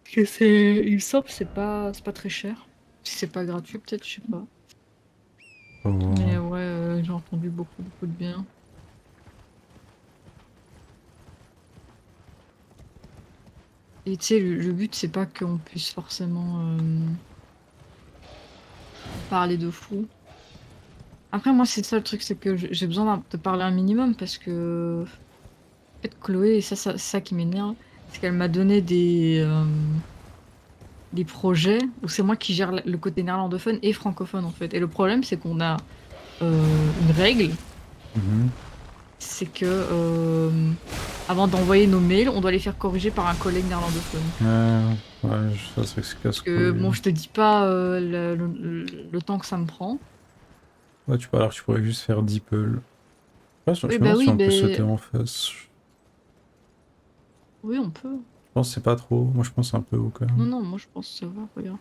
Parce que c'est. Il me semble que c'est pas très cher. Si c'est pas gratuit, peut-être, je sais pas. Mais Oh. ouais, j'ai entendu beaucoup de bien. Et tu sais, le but, c'est pas qu'on puisse forcément parler de fou. Après, moi, c'est ça le truc, c'est que j'ai besoin de parler un minimum parce que. En fait, Chloé, et c'est ça qui m'énerve, c'est qu'elle m'a donné des projets où c'est moi qui gère le côté néerlandophone et francophone en fait. Et le problème, c'est qu'on a une règle, Mhm. c'est que avant d'envoyer nos mails, on doit les faire corriger par un collègue néerlandophone. Ouais, ça c'est que c'est Parce que casse-couille. bon, je te dis pas le temps que ça me prend. Ouais, tu pourrais juste faire DeepL. Ouais, je me Oui, bah demande si oui, on peut sauter mais en face. Je oui, on peut. pense que c'est pas trop. Moi, je pense que c'est un peu haut quand Non, même. non, moi je pense que ça va, regarde.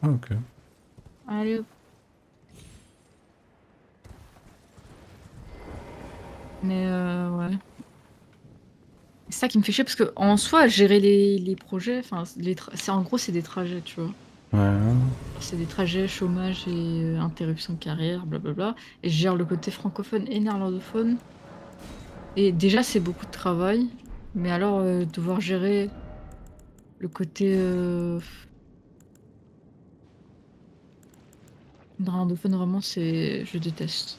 Ah, ok. Allez, hop. Mais ouais. C'est ça qui me fait chier parce que en soi, gérer les projets, enfin, c'est en gros, c'est des trajets, tu vois. Ouais. C'est des trajets, chômage et interruption de carrière, blablabla. Et je gère le côté francophone et néerlandophone. Et déjà, c'est beaucoup de travail. Mais alors, devoir gérer le côté néerlandophone, vraiment, c'est. Je déteste.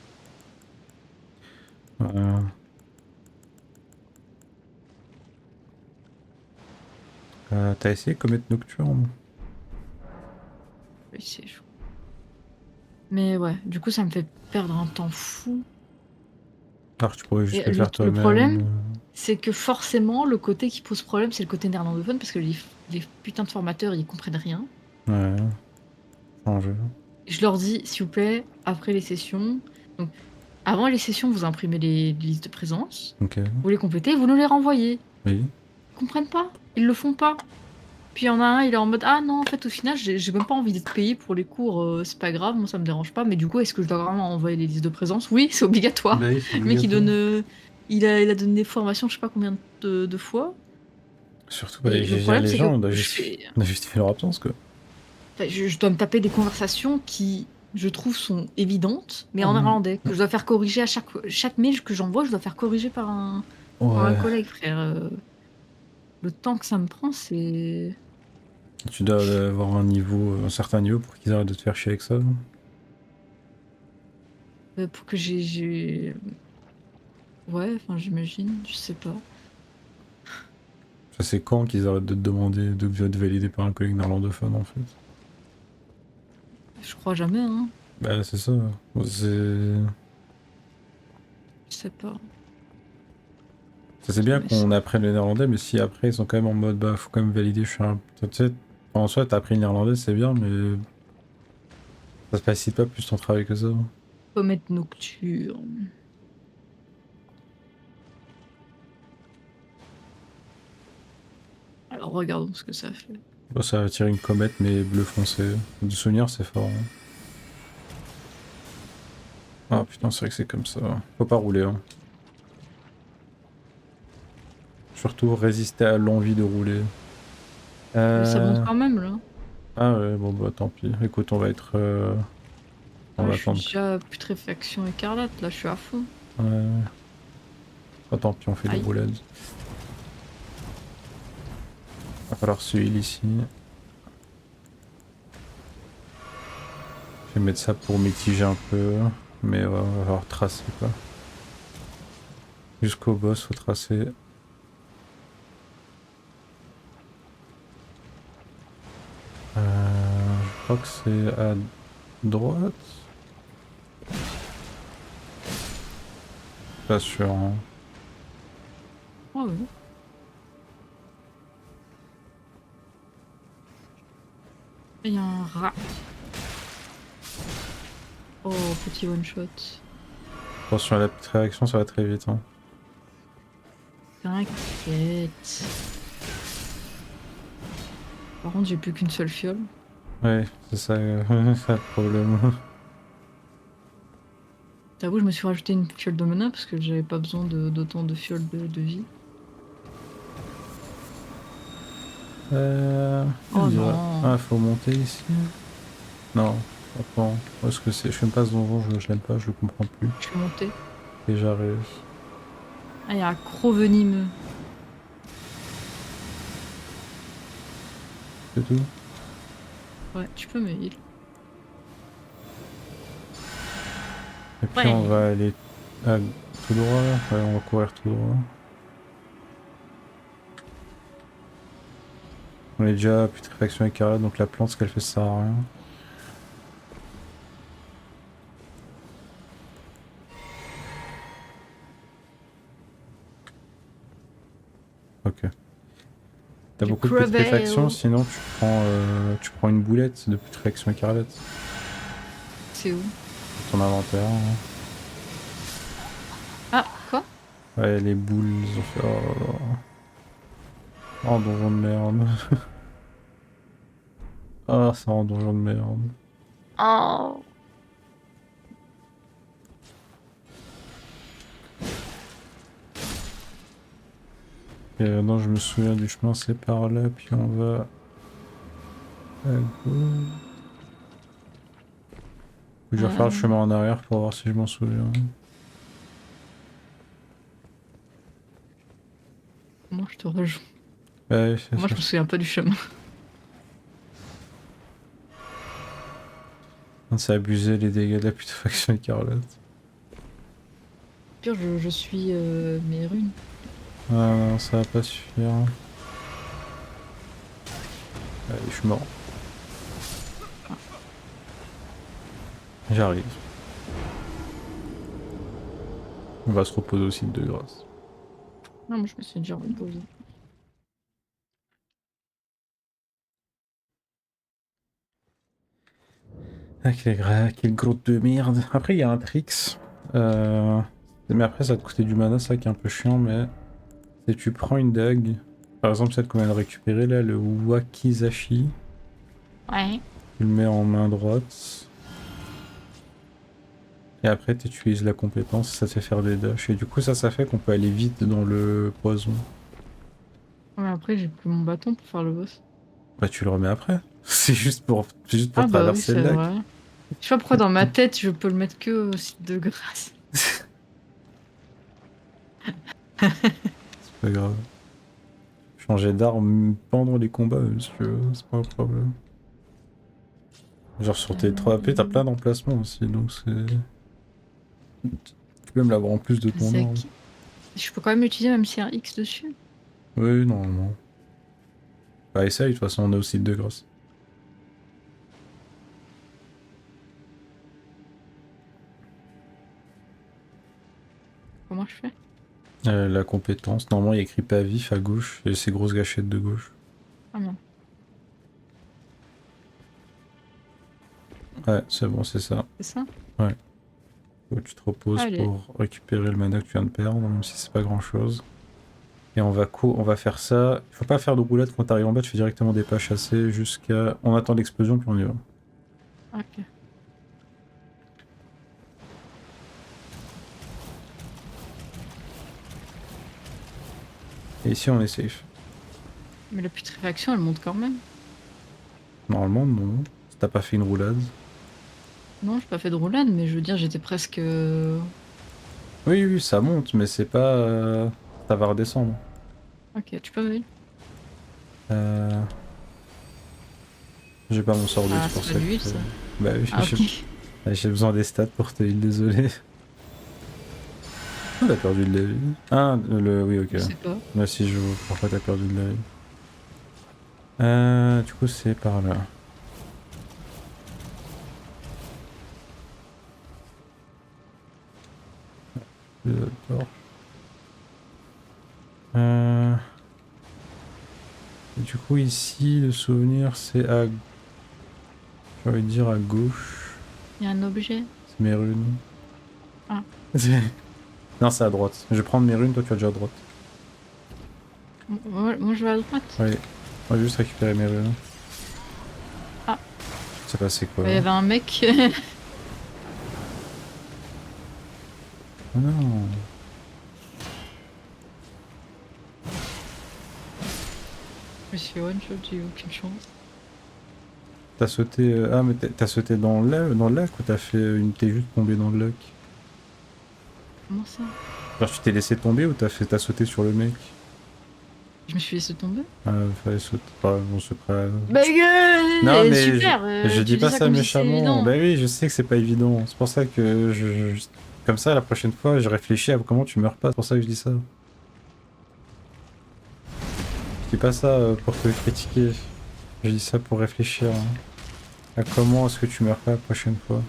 Ouais. T'as essayé Comet Nocturne? Oui, c'est chaud. Mais ouais, du coup, ça me fait perdre un temps fou. Alors, tu pourrais juste Et le faire le problème, toi-même. c'est que forcément, le côté qui pose problème, c'est le côté néerlandophone, parce que les putains de formateurs, ils comprennent rien. Ouais. Changer. Et je leur dis, s'il vous plaît, après les sessions, donc avant les sessions, vous imprimez les listes de présence, Ok. vous les complétez, vous nous les renvoyez. Oui. Ils comprennent pas, ils le font pas. Puis il y en a un, il est en mode, ah non, en fait, au final, j'ai même pas envie d'être payé pour les cours, c'est pas grave, moi ça me dérange pas, mais du coup, est-ce que je dois vraiment envoyer les listes de présence? Oui, c'est obligatoire. Bah oui, c'est Le mec, il obligatoire. donne, il a donné des formations, je sais pas combien de fois. Surtout, bah, Et le problème, les c'est que gens, je fais. on a justifié leur absence, quoi. Enfin, je dois me taper des conversations qui, je trouve, sont évidentes, mais en Mhm. néerlandais, que je dois faire corriger à chaque mail que j'envoie, je dois faire corriger par un Ouais. collègue, frère. Le temps que ça me prend, c'est. Tu dois avoir un certain niveau pour qu'ils arrêtent de te faire chier avec ça. Pour que Ouais, enfin, j'imagine, je sais pas. Ça, c'est quand qu'ils arrêtent de te demander de te valider par un collègue néerlandophone, en fait. Je crois jamais, hein. Bah, c'est ça. C'est. Je sais pas. Ça, c'est bien Mais c'est- qu'on apprenne le néerlandais, mais si après ils sont quand même en mode faut quand même valider, je suis un. Tu sais, en soi, t'as appris le néerlandais, c'est bien, mais Ça facilite pas plus ton travail que ça. Comète nocturne. Alors regardons ce que ça fait. Bon, ça va tirer une comète, mais bleu foncé. De souvenir, c'est fort. Hein. Ah putain, c'est vrai que c'est comme ça. Faut pas rouler. Hein. Surtout résister à l'envie de rouler. Mais ça monte quand même là. Ah ouais, bon bah tant pis. Écoute, on va être... On Ah, va je suis attendre. déjà putréfaction écarlate, là je suis à fond. Ouais. Ah, tant pis, on fait des Aïe. roulades. Va falloir se heal ici. Je vais mettre ça pour mitiger un peu. Mais on va falloir tracer quoi. Jusqu'au boss, faut tracer. Je crois que c'est à droite. Pas sûr. Hein. Oh oui. Il y a un rat. Oh, petit one shot. Attention à la petite réaction, ça va très vite. Hein. T'inquiète. Par contre, j'ai plus qu'une seule fiole. Ouais, c'est ça, ça le problème. T'avoue, je me suis rajouté une fiole de mana parce que j'avais pas besoin d'autant de fioles de vie. On Oh dirait- non. Ah, faut monter ici. Non, attends. Où est-ce que c'est? Je fais pas ce donjon, je l'aime pas, je le comprends plus. Je suis montée. Et j'arrive. Ah, il y a un croc venimeux. C'est tout? Ouais, tu peux me heal. Et puis Ouais. on va aller tout droit. Ouais, on va courir tout droit. On est déjà à putréfaction écarlate, donc la plante, ce qu'elle fait, ça sert à rien. Ok. T'as Du beaucoup de Crevail. putréfaction, sinon tu prends une boulette de putréfaction écarlate. C'est où? Ton inventaire. Hein. Ah, quoi? Ouais, les boules, ils ont fait... Oh, là là. Oh, donjon de merde. Ah, ça rend donjon de merde. Oh. Et non, je me souviens du chemin, c'est par là, puis on va à gauche. Je vais refaire le chemin en arrière pour voir si je m'en souviens. Moi, je te rejoins. Ouais, c'est Moi, ça. je me souviens pas du chemin. C'est abusé les dégâts de la putréfaction écarlate. Pire, je suis mes runes. Ah non, ça va pas suffire. Allez, je suis mort. J'arrive. On va se reposer au site de grâce. Non, moi, je me suis déjà reposée. Ah, quelle grotte de merde. Après, il y a un tricks. Mais après, ça va te coûter du mana, ça qui est un peu chiant, mais... C'est tu prends une dague. Par exemple, celle qu'on vient de récupérer là, le Wakizashi. Ouais. Tu le mets en main droite. Et après, tu utilises la compétence, ça te fait faire des dashs. Et du coup, ça fait qu'on peut aller vite dans le poison. Ouais, après, j'ai plus mon bâton pour faire le boss. Bah, tu le remets après. C'est juste pour Ah bah oui, traverser c'est le lac. vrai. Je sais pas pourquoi dans ma tête, je peux le mettre que au site de grâce. C'est pas grave. Changer d'arme pendant les combats, si tu veux, c'est pas un problème. Genre sur tes 3 AP, t'as plein d'emplacements aussi, donc c'est... Tu peux même l'avoir en plus de ton arme. Zaki. Je peux quand même utiliser même si un X dessus. Oui, normalement. Bah essaye, de toute façon on est au site de grâce. Comment je fais? La compétence, normalement il y a écrit pas vif à gauche et ces grosses gâchettes de gauche. Ah non. Ouais, c'est bon, c'est ça. C'est ça? Où tu te reposes Allez. pour récupérer le mana que tu viens de perdre, même si c'est pas grand chose. Et on va faire ça. Il faut pas faire de roulade quand t'arrives en bas, tu fais directement des pas chassés jusqu'à. On attend l'explosion puis on y va. Ok. Et ici on est safe. Mais la putréfaction, elle monte quand même. Normalement, non. Si t'as pas fait une roulade. Non, j'ai pas fait de roulade, mais je veux dire, j'étais presque. Oui, oui, ça monte, mais c'est pas. Ça va redescendre. Ok, tu peux venir. Euh... J'ai pas mon sort de Ah, c'est pour c'est ça pas que. lui, ça. Bah oui, Ah, ok. j'ai besoin des stats pour te heal, désolé. Oh, t'as perdu de la vie. Ah, oui, ok. Je sais pas. Là, si je vois pourquoi t'as perdu de la vie. Du coup, c'est par là. J'adore. Et du coup, ici, le souvenir, c'est à. J'ai envie de dire à gauche. Il y a un objet. C'est mes runes. Ah. Non, c'est à droite. Je vais prendre mes runes, toi tu vas déjà à droite. Moi, je vais à droite. Allez, on va juste récupérer mes runes. Ah. C'est passé quoi Il y là? avait un mec. Oh non. Je me suis fait one shot, j'ai eu aucune chance. T'as sauté. Ah, mais t'as sauté dans le lac ou t'as fait une. T'es juste tombé dans le lac? Comment ça? Genre, tu t'es laissé tomber ou t'as sauté sur le mec? Je me suis laissé tomber. Ah, fallait sauter. Bah, on se prend. Bah, Non, mais super! je Tu dis dis pas ça ça comme si c'était méchamment. évident. Bah oui, je sais que c'est pas évident. C'est pour ça que comme ça, la prochaine fois, je réfléchis à comment tu meurs pas. C'est pour ça que je dis ça. Je dis pas ça pour te critiquer. Je dis ça pour réfléchir à comment est-ce que tu meurs pas la prochaine fois.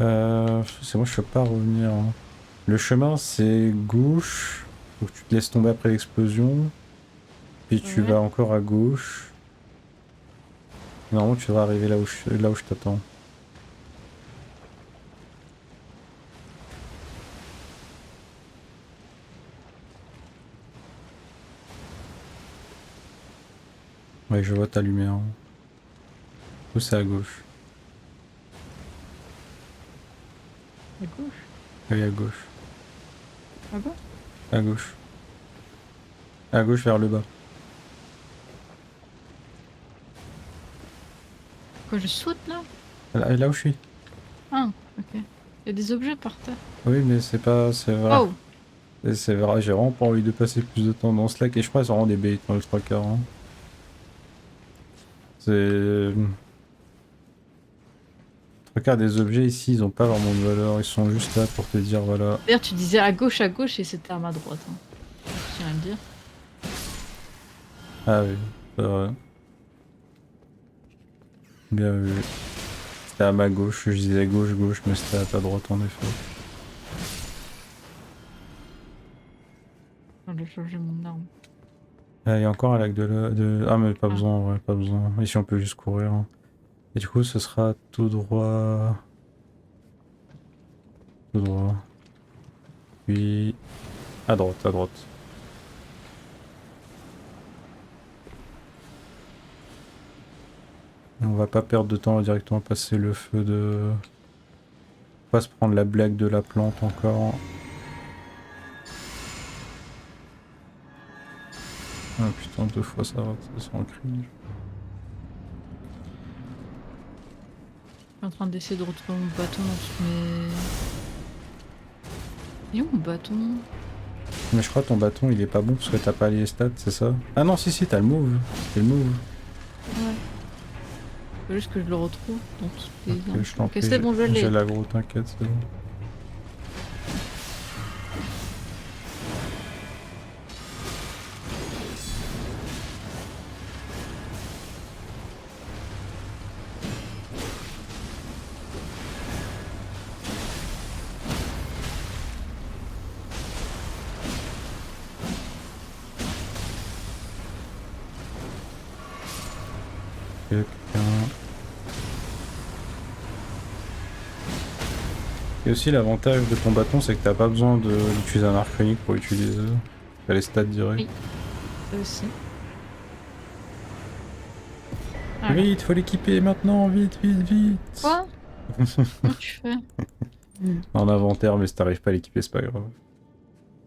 C'est moi, je peux pas revenir. Hein. Le chemin, c'est gauche. Donc tu te laisses tomber après l'explosion. Puis tu Ouais. vas encore à gauche. Normalement, tu devrais arriver là où je t'attends. Ouais, je vois ta lumière. Ou c'est à gauche. À gauche? Oui, à gauche. Ah bon? À gauche. À gauche vers le bas. Quoi, je saute là? Là où je suis. Ah, ok. Il y a des objets par terre. Oui, mais c'est pas. C'est vrai. Oh! C'est vrai, j'ai vraiment pas envie de passer plus de temps dans ce lac. Et je crois que c'est vraiment des baits dans le 3 quarts. Hein. C'est. 3 quarts des objets ici, ils ont pas vraiment de valeur. Ils sont juste là pour te dire voilà. D'ailleurs, tu disais à gauche et c'était à ma droite. Hein. Je tiens à le dire. Ah oui, c'est vrai. Bien vu. C'était à ma gauche, je disais gauche, mais c'était à ta droite en effet. Je vais changer mon arme. Ah, il y a encore un lac Ah mais pas Ah. besoin, ouais, pas besoin. Ici on peut juste courir. Hein. Et du coup ce sera tout droit. Tout droit. Puis à droite, à droite. On va pas perdre de temps à directement passer le feu de... Pas se prendre la blague de la plante encore. Ah putain, 2 fois ça va, ça sent le cringe. Je suis en train d'essayer de retrouver mon bâton dans toutes mes... Il est où mon bâton? Mais je crois que ton bâton il est pas bon parce que t'as pas les stats, c'est ça? Ah non, si, t'as le move. C'est le move. Ouais. Faut juste que je le retrouve dans toutes les... Ok, je t'en Ok, prie, c'est bon, je l'ai. j'ai l'aggro, t'inquiète, c'est bon. Quelqu'un... Et aussi l'avantage de ton bâton, c'est que t'as pas besoin d'utiliser un arc unique pour utiliser. T'as les stats directs. Oui. Ça aussi. Voilà. Vite, faut l'équiper maintenant, vite, vite, vite. Quoi? Comment tu fais? En inventaire, mais si t'arrives pas à l'équiper, c'est pas grave.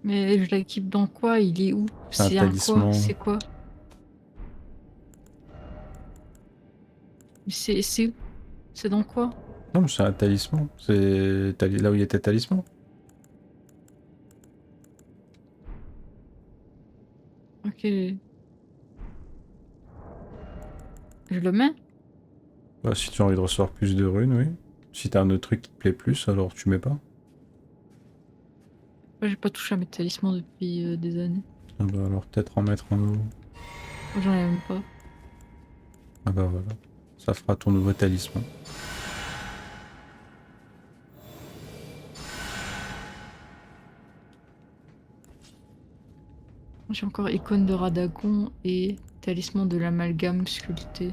Mais je l'équipe dans quoi? Il est où? C'est un C'est un quoi? talisman. C'est quoi? C'est où? C'est dans quoi? Non, mais c'est un talisman. C'est là où il était talisman. Ok. Je le mets? Bah, si tu as envie de recevoir plus de runes, oui. Si t'as un autre truc qui te plaît plus, alors tu mets pas. Moi, j'ai pas touché à mes talismans depuis des années. Ah bah alors peut-être en mettre un nouveau. Moi, j'en ai même pas. Ah bah voilà. Ça fera ton nouveau talisman. J'ai encore icône de Radagon et talisman de l'amalgame sculpté.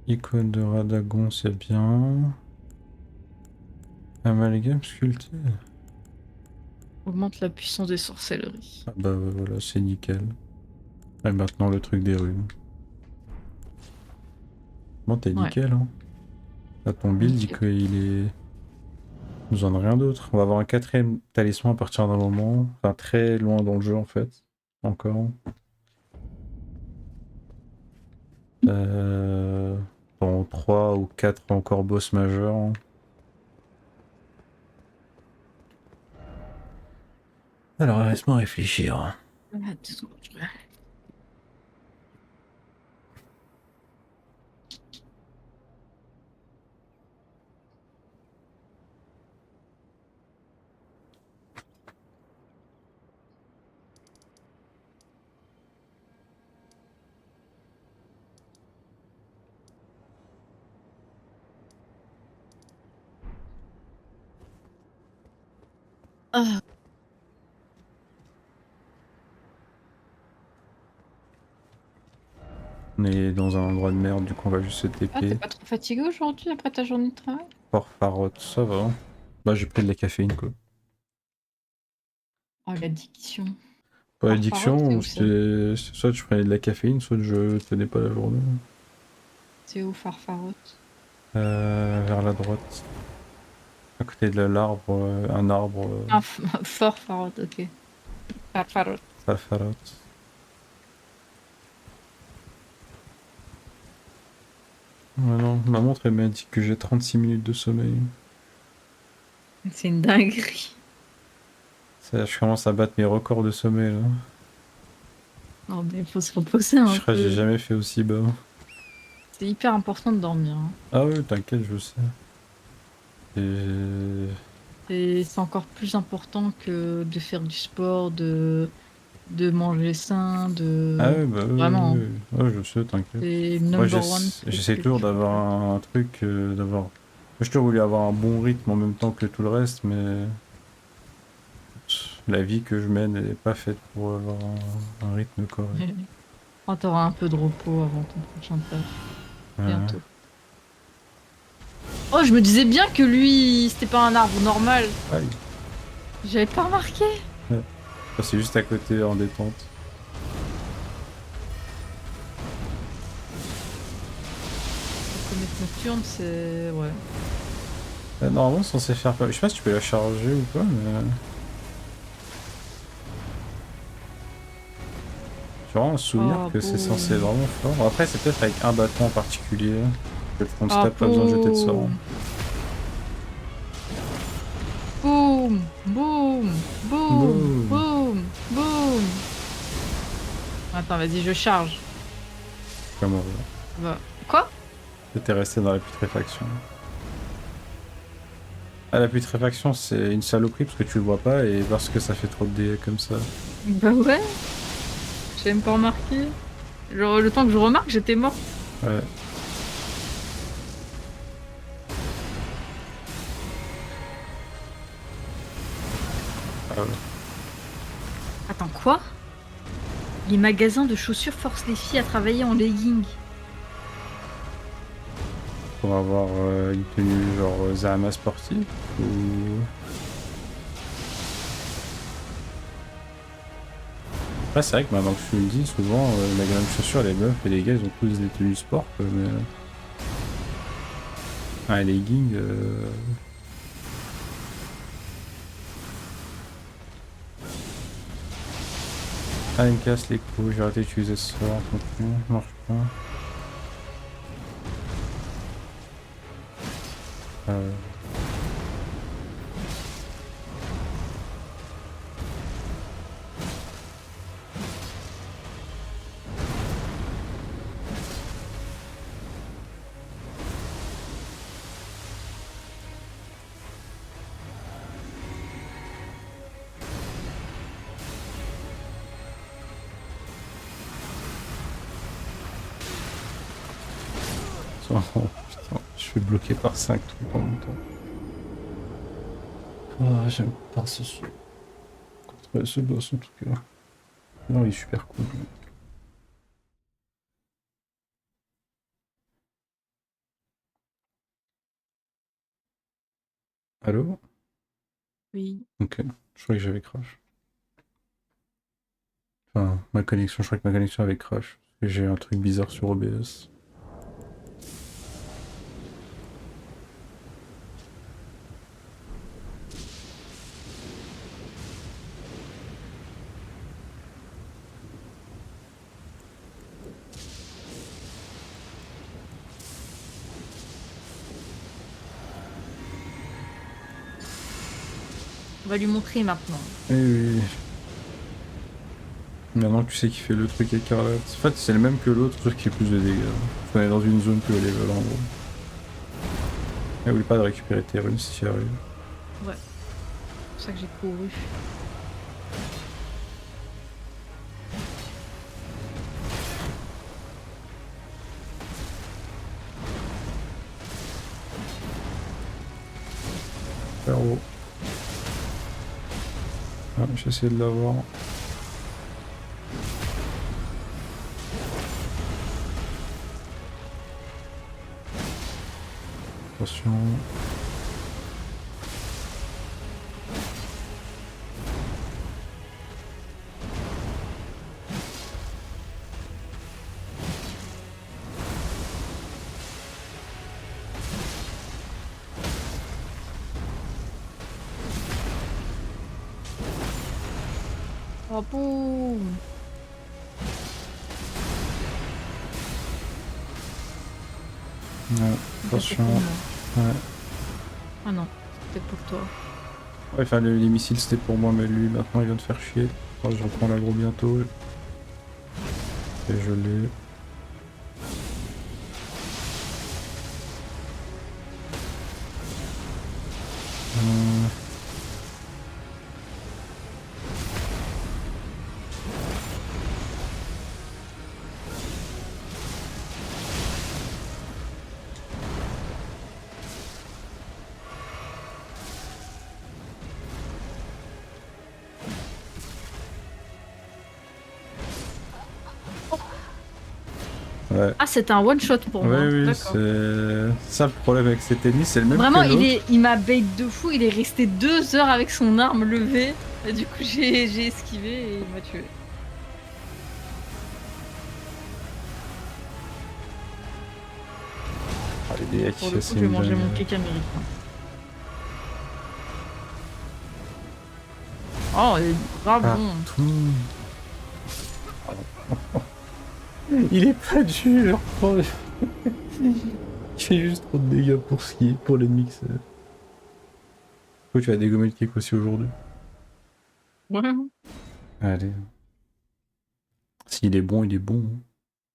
Icône de Radagon, c'est bien. Amalgame sculpté. Augmente la puissance des sorcelleries. Ah bah voilà, c'est nickel. Et maintenant le truc des runes. Bon, t'es Ouais. nickel, hein. Là, ton build, dit Nickel. qu'il est... Nous en a rien d'autre. On va avoir un quatrième talisman à partir d'un moment. Enfin, très loin dans le jeu, en fait. Encore. Dans 3 ou 4 encore boss majeurs. Alors, laisse-moi réfléchir. Ah, désolé. Ah, On est dans un endroit de merde, du coup on va juste se t'es TP. pas trop fatigué aujourd'hui après ta journée de travail? Fort Farotte, ça va. Bah j'ai pris de la caféine quoi. Oh, l'addiction. Pas Farfarotte, c'est l'addiction, où ça? soit je prenais de la caféine, soit je tenais pas la journée. C'est où Farfarotte? Vers la droite. À côté de l'arbre, un arbre. Ah, Fort Farotte, ok. Farfarotte. Farfarotte. Ouais, non, ma montre elle m'indique que j'ai 36 minutes de sommeil. C'est une dinguerie. Je commence à battre mes records de sommeil là. Non, mais il faut se reposer un Je crois que j'ai peu. jamais fait aussi bas. C'est hyper important de dormir, hein. Ah oui, t'inquiète, je sais. Et... Et c'est encore plus important que de faire du sport, de manger sain, Ah de... oui, bah oui, Vraiment, hein. oui, oui. Ouais, je sais, t'inquiète. C'est Moi, number one truc j'essaie que toujours tu peux faire. d'avoir un truc, d'avoir... Moi, j'ai toujours voulu avoir un bon rythme en même temps que tout le reste, mais la vie que je mène n'est pas faite pour avoir un rythme correct. Oh, t'auras un peu de repos avant ton prochain taf. Ouais. Bientôt. Oh, je me disais bien que lui, c'était pas un arbre normal. Aïe. J'avais pas remarqué. Ça, c'est juste à côté en détente. La comète nocturne, c'est... Ouais. Normalement, c'est censé faire... Je sais pas si tu peux la charger ou pas, mais... J'ai vraiment un souvenir Oh, que c'est boum. censé être vraiment fort. Après, c'est peut-être avec un bâton en particulier. Que le front Ah, stab, pas besoin de jeter de sort. boum. Boum, boum, Boum. boum, boum. Attends, vas-y, je charge. Comment Va. Quoi? T'es resté dans la putréfaction. Ah, la putréfaction, c'est une saloperie parce que tu le vois pas et parce que ça fait trop de dégâts comme ça. Bah ouais. J'ai même pas remarqué. Genre, le temps que je remarque, j'étais mort. Ouais. Ah ouais. Attends, quoi? Les magasins de chaussures forcent les filles à travailler en leggings. pour avoir une tenue genre Zahama sportive ou... Après c'est vrai que maintenant que tu le dis, souvent la gamme de chaussures, les meufs et les gars ils ont tous des tenues sport quoi, mais... Ah, les leggings... Ah, il me casse les couilles, j'ai arrêté d'utiliser ce soir, donc ça marche pas. Euh... Oh, putain, je suis bloqué par 5 trucs en même temps. Ah, j'aime pas ce son. Contre ce boss en tout cas. Non, il est super cool. Allô? Oui. Ok, je croyais que j'avais crash. Enfin, ma connexion, je crois que ma connexion avait crash. J'ai un truc bizarre sur OBS. On va lui montrer maintenant. Eh oui. Maintenant que tu sais qu'il fait le truc écarlate. En fait, c'est le même que l'autre, sauf qu'il fait plus de dégâts. On est dans une zone plus haut level en gros. Et oublie pas de récupérer tes runes si tu y arrives. Ouais. C'est pour ça que j'ai couru. Vers haut. Ah, j'ai essayé de l'avoir. Attention. Oh, boum. Ouais, C'est attention. pour moi. Ouais. Ah non, c'était pour toi. Ouais, enfin, les missiles c'était pour moi, mais lui maintenant il vient de faire chier. Oh, je reprends l'aggro bientôt. Et je l'ai. Ouais. Ah, c'était un one shot pour moi. Oui, D'accord. c'est ça le problème avec cet ennemi, c'est le même Vraiment, que l'autre. il m'a bait de fou. Il est resté 2 heures avec son arme levée. Et du coup, j'ai esquivé et il m'a tué. Ah, les dégâts Pour qu'il le fait, coup, c'est je vais une manger mon dinguerie. cake américain. Oh, il est grave bon. Partout. Il est pas dur. Oh, il fait juste trop de dégâts pour ce qui est pour l'ennemi que c'est. Pourquoi tu vas dégommer le cake aussi aujourd'hui? Ouais. Allez. S'il est bon, il est bon. Hein.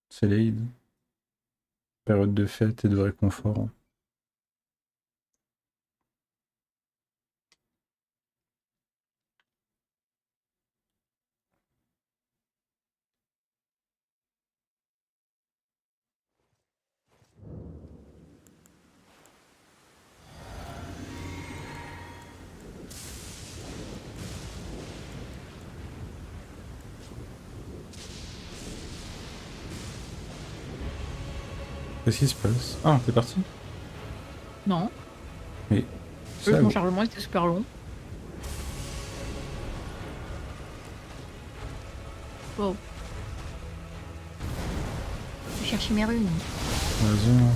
C'est l'Aid. Période de fête et de réconfort. Hein. Qu'est-ce qui se passe? Ah, t'es parti? Non. Mais Juste ça, mon chargement était super long. Wow. Je vais chercher mes runes. vas-y. Hein.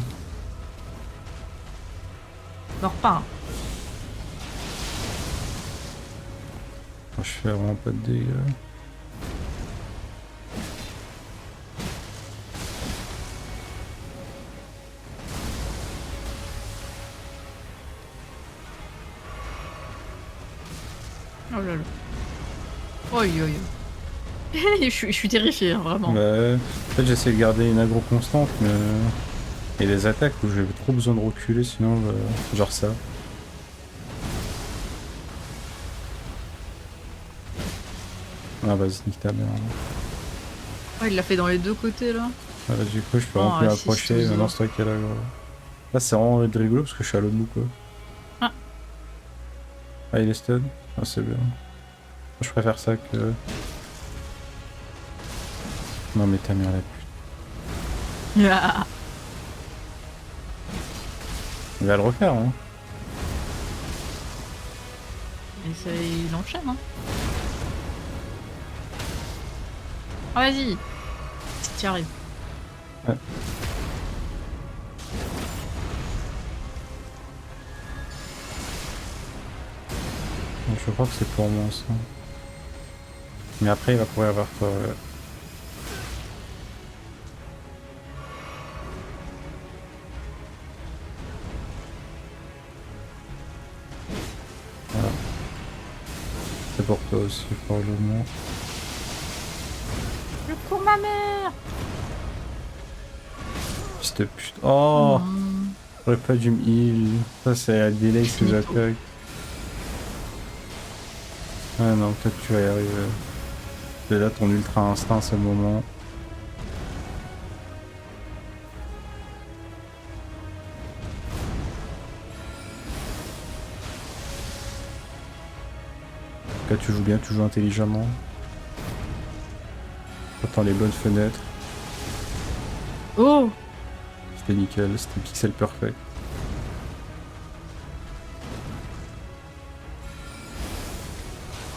Meurs pas. Hein. Je fais vraiment pas de dégâts. Oh là là. Oi, oi, oi. Je suis terrifiée, hein, vraiment. Ouais. En fait, j'essaie de garder une aggro constante, mais... Et les attaques où j'ai trop besoin de reculer, sinon, genre ça. Ah, vas-y, nique ta mère. Oh, il l'a fait dans les deux côtés, là. Ah, du coup, je peux Oh, vraiment plus assiste m'approcher, aux maintenant os. c'est toi qui es là, gros. Là, c'est vraiment rigolo parce que je suis à l'autre bout, quoi. Ah. Ah, il est stun. Ah, c'est bien. Je préfère ça que... Non, mais ta mère, la pute. Ah. Il va le refaire, hein. Il enchaîne, hein. Oh, vas-y. T'y arrives. Ouais. Je crois que c'est pour moi, ça. Mais après, il va courir vers toi, ouais. Voilà. C'est pour toi aussi, probablement. Je cours ma mère. Fils de pute. Oh, Non. j'aurais pas dû me heal. Ça, c'est à delay ses Mytho. attaques. Ah non, peut-être que tu vas y arriver. C'est là ton ultra instinct, c'est le moment. Là, tu joues bien, tu joues intelligemment. Attends les bonnes fenêtres. Oh. C'était nickel, c'était pixel perfect.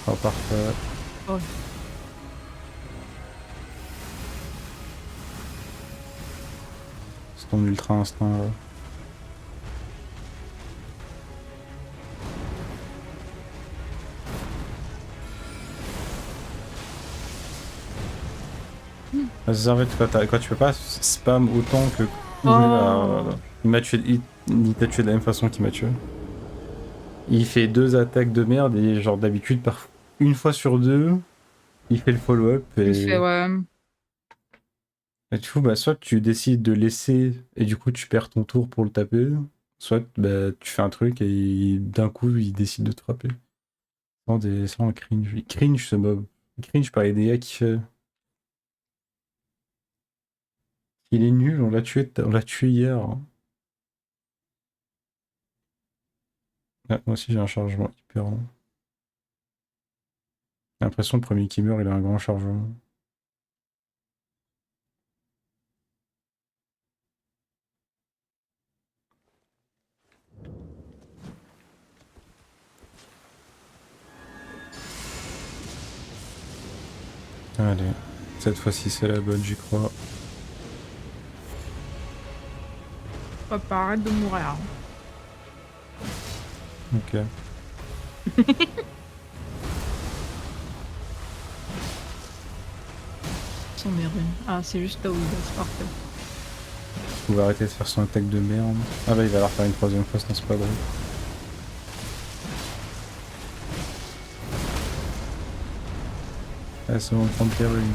Oh, parfait. Oh. C'est ton ultra instinct, là. Ah, c'est ça, en fait, quand tu peux pas spam autant que... Oh. Voilà. Il m'a tué, il t'a tué de la même façon qu'il m'a tué. Il fait 2 attaques de merde et genre d'habitude, une fois sur 2, il fait le follow-up Il fait, et... ouais. Et du coup, bah, soit tu décides de laisser et du coup tu perds ton tour pour le taper, soit bah, tu fais un truc et d'un coup il décide de te frapper. C'est vraiment cringe. Il cringe ce mob. Il cringe par les dégâts qu'il fait. Il est nul, on l'a tué hier. Hein. Ah, moi aussi j'ai un chargement hyper long. J'ai l'impression que le premier qui meurt il a un grand chargement. Allez, cette fois-ci c'est la bonne, j'y crois. Papa, arrête de mourir. Ok. Sont mes runes. Ah, c'est juste là où il est, c'est parfait. On va arrêter de faire son attaque de merde. Ah bah il va la refaire une troisième fois, sinon c'est pas drôle. Ah, c'est bon, prendre tes runes.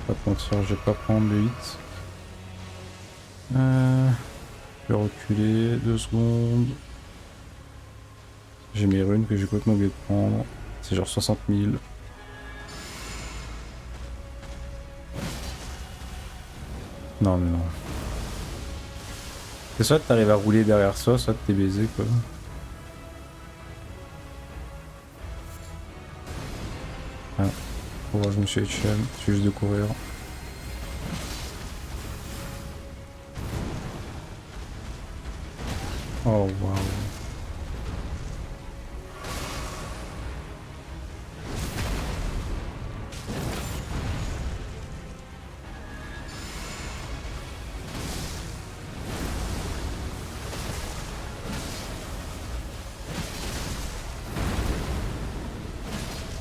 Pas te mentir, je vais pas prendre le hit. Je vais reculer 2 secondes. J'ai mes runes que j'ai complètement oublié de prendre. C'est genre 60 000. Non mais non. C'est soit t'arrives à rouler derrière ça, soit t'es baisé quoi. Ah, oh, je me suis HM, c'est juste de courir. Oh waouh.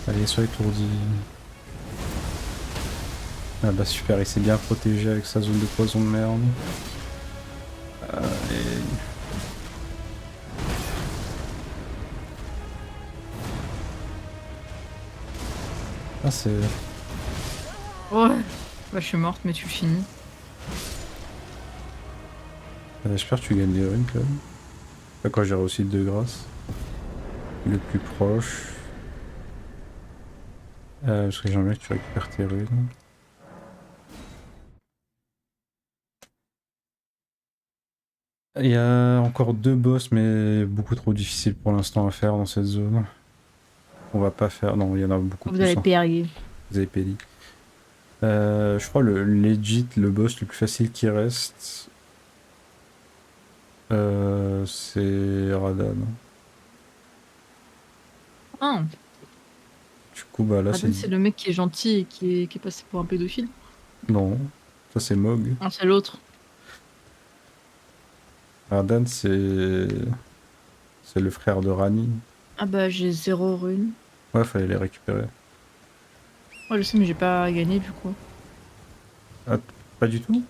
Allez, sois étourdi. Ah bah super, il s'est bien protégé avec sa zone de poison de merde. Et... Ah c'est... Ouais. Bah, je suis morte, mais tu le finis. J'espère que tu gagnes des runes quand même. Pas quand j'ai réussi le de grâce. Le plus proche. Parce que j'aimerais bien que tu récupères tes runes. Il y a encore 2 boss, mais beaucoup trop difficiles pour l'instant à faire dans cette zone. On va pas faire... Non, il y en a beaucoup Vous plus. allez Hein. périller. Vous avez pédi. Je crois le legit, le boss le plus facile qui reste, c'est Radan. Ah, Du coup, bah là, c'est... Radan, c'est le mec qui est gentil et qui est passé pour un pédophile. Non, ça c'est Mog. Ah, c'est l'autre. Radan, c'est le frère de Rani. Ah bah, j'ai 0 rune. Ouais, fallait les récupérer. Ouais, je sais, mais j'ai pas gagné du coup. Ah, pas du tout?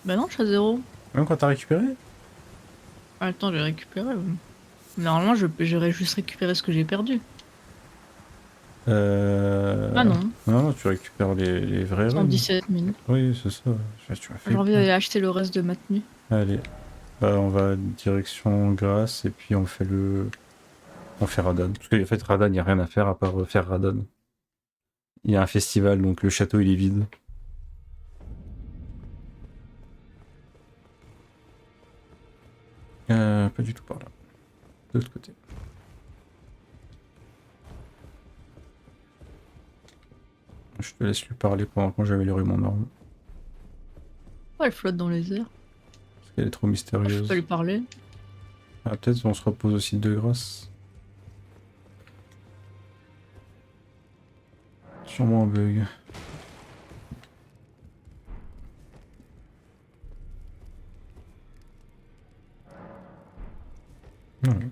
Bah non, je suis à 0. Même quand t'as récupéré? Attends, j'ai récupéré. Normalement, j'aurais juste récupéré ce que j'ai perdu. Ah Euh... non, Non, non, tu récupères les vraies runes. 117 000. Oui, c'est ça. Tu m'as J'ai fait envie peur. d'aller acheter le reste de ma tenue. Allez, bah, on va direction Grasse et puis on fait le... On fait Radan. Parce qu'en fait, Radan, il n'y a rien à faire à part faire Radan. Il y a un festival, donc le château, il est vide. Pas du tout par là. De l'autre côté. Je te laisse lui parler pendant que moi j'avais les rues mon arme. Oh, elle flotte dans les airs. Parce qu'elle est trop Oh, je peux pas mystérieuse. lui parler. Ah, peut-être on se repose aussi de grâce. Sûrement un bug. Ouais.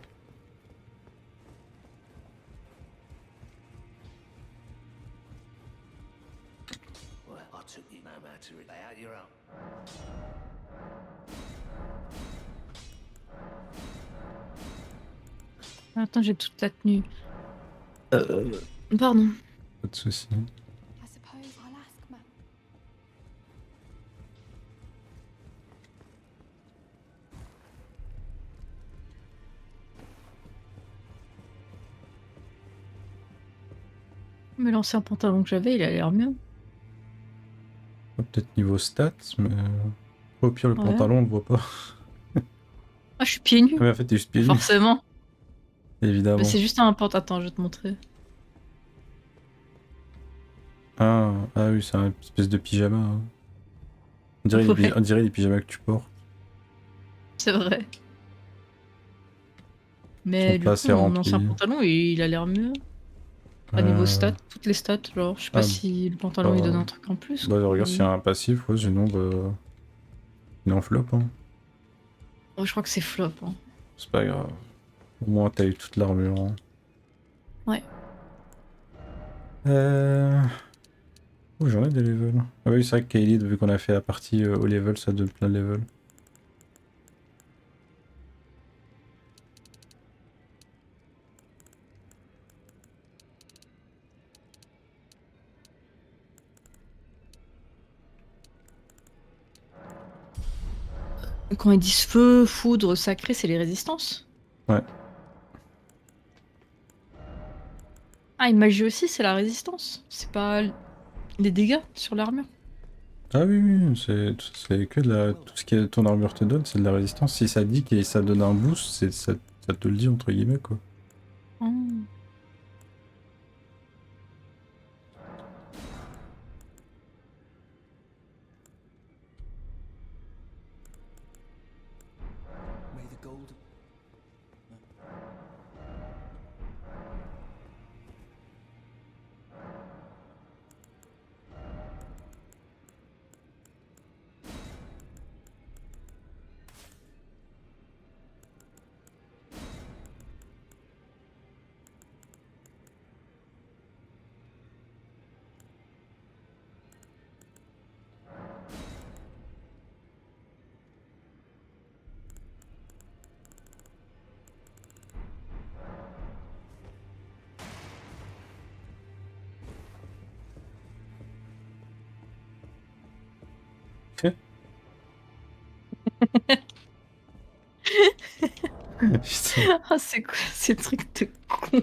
Well, I took you no matter it. Lay out your own. Attends, j'ai toute la tenue. Pardon. Pas de soucis. I suppose I'll ask Ma. Mais l'ancien pantalon que j'avais, il a l'air mieux. Peut-être niveau stats, mais... Au pire, le Ouais. pantalon, on le voit pas. Ah, je suis pieds nus. Ah, mais en fait, t'es juste pieds nus. Forcément. Mais Évidemment. c'est juste un pantalon. Attends, je vais te montrer. Ah, ah oui, c'est un espèce de pyjama. Hein. Ouais. On dirait les pyjamas que tu portes. C'est vrai. Ils Mais sont du pas coup, assez mon ancien remplis. pantalon, il a l'air mieux. À niveau stats, toutes les stats, genre, je sais pas Ah, si le pantalon il bah, donne un truc en plus. bah regarde s'il y ou- a un passif, ouais, sinon, bah... Il est en flop, hein. Oh, je crois que c'est flop. Hein. C'est pas grave. Au moins, t'as eu toute l'armure. Hein. Ouais. Oh, j'en ai des levels. Ah oui, c'est vrai que Kaelid, vu qu'on a fait la partie au level, ça donne plein de levels. Quand ils disent feu, foudre, sacré, c'est les résistances. Ouais. Ah, une magie aussi, c'est la résistance. C'est pas les dégâts sur l'armure. Ah oui, oui, c'est que de la... Tout ce que ton armure te donne, c'est de la résistance. Si ça dit que ça donne un boost, ça te le dit entre guillemets, quoi. Hmm. May the gold. Putain. Ah, c'est quoi ces trucs de con?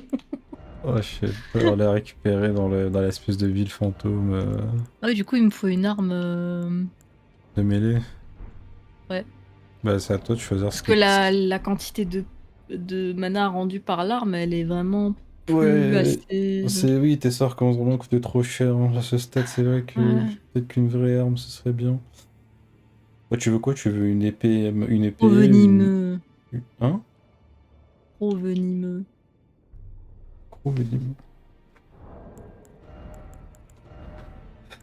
Oh, je sais pas, on l'a récupéré dans l'espèce de ville fantôme Ah oui, du coup, il me faut une arme. de mêlée. Ouais. Bah, c'est à toi de choisir Parce que la quantité de mana rendue par l'arme, elle est vraiment plus Ouais, assez. oui, tes sorts commencent vraiment à coûter trop cher, hein. À ce stade, c'est vrai que Ouais. peut-être qu'une vraie arme, ce serait bien. Ouais, tu veux quoi? Tu veux une Trop épée, venimeux. Hein? Trop venimeux. Gros volume.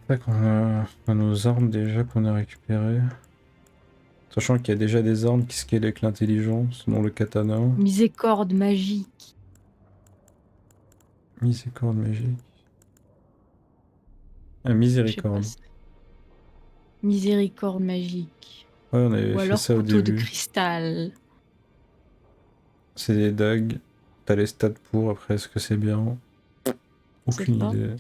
Tac, on a nos armes déjà qu'on a récupérées. Sachant qu'il y a déjà des armes qui scalent avec l'intelligence, dont le katana. Miséricorde magique. Miséricorde magique. Ah, Je sais pas. miséricorde. Miséricorde magique. Ouais, on avait Ou fait alors ça au couteau de début. cristal. C'est des dagues. T'as les stats pour, après, est-ce que c'est bien? C'est Aucune pas. idée.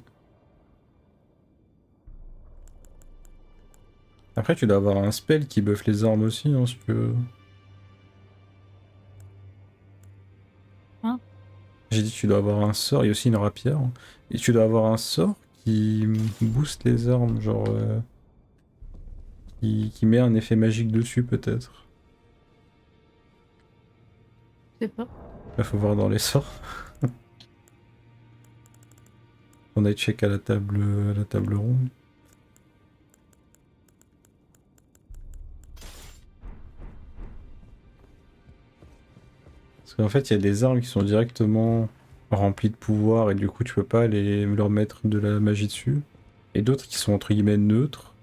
Après, tu dois avoir un spell qui buff les armes aussi, hein, si tu veux. Hein? J'ai dit tu dois avoir un sort, il y a aussi une rapière. Hein. Et tu dois avoir un sort qui booste les armes, genre... qui met un effet magique dessus, peut-être. Je sais pas. Il faut voir dans les sorts. On a check à la table ronde. Parce qu'en fait, il y a des armes qui sont directement remplies de pouvoir et du coup, tu peux pas leur mettre de la magie dessus. Et d'autres qui sont entre guillemets neutres.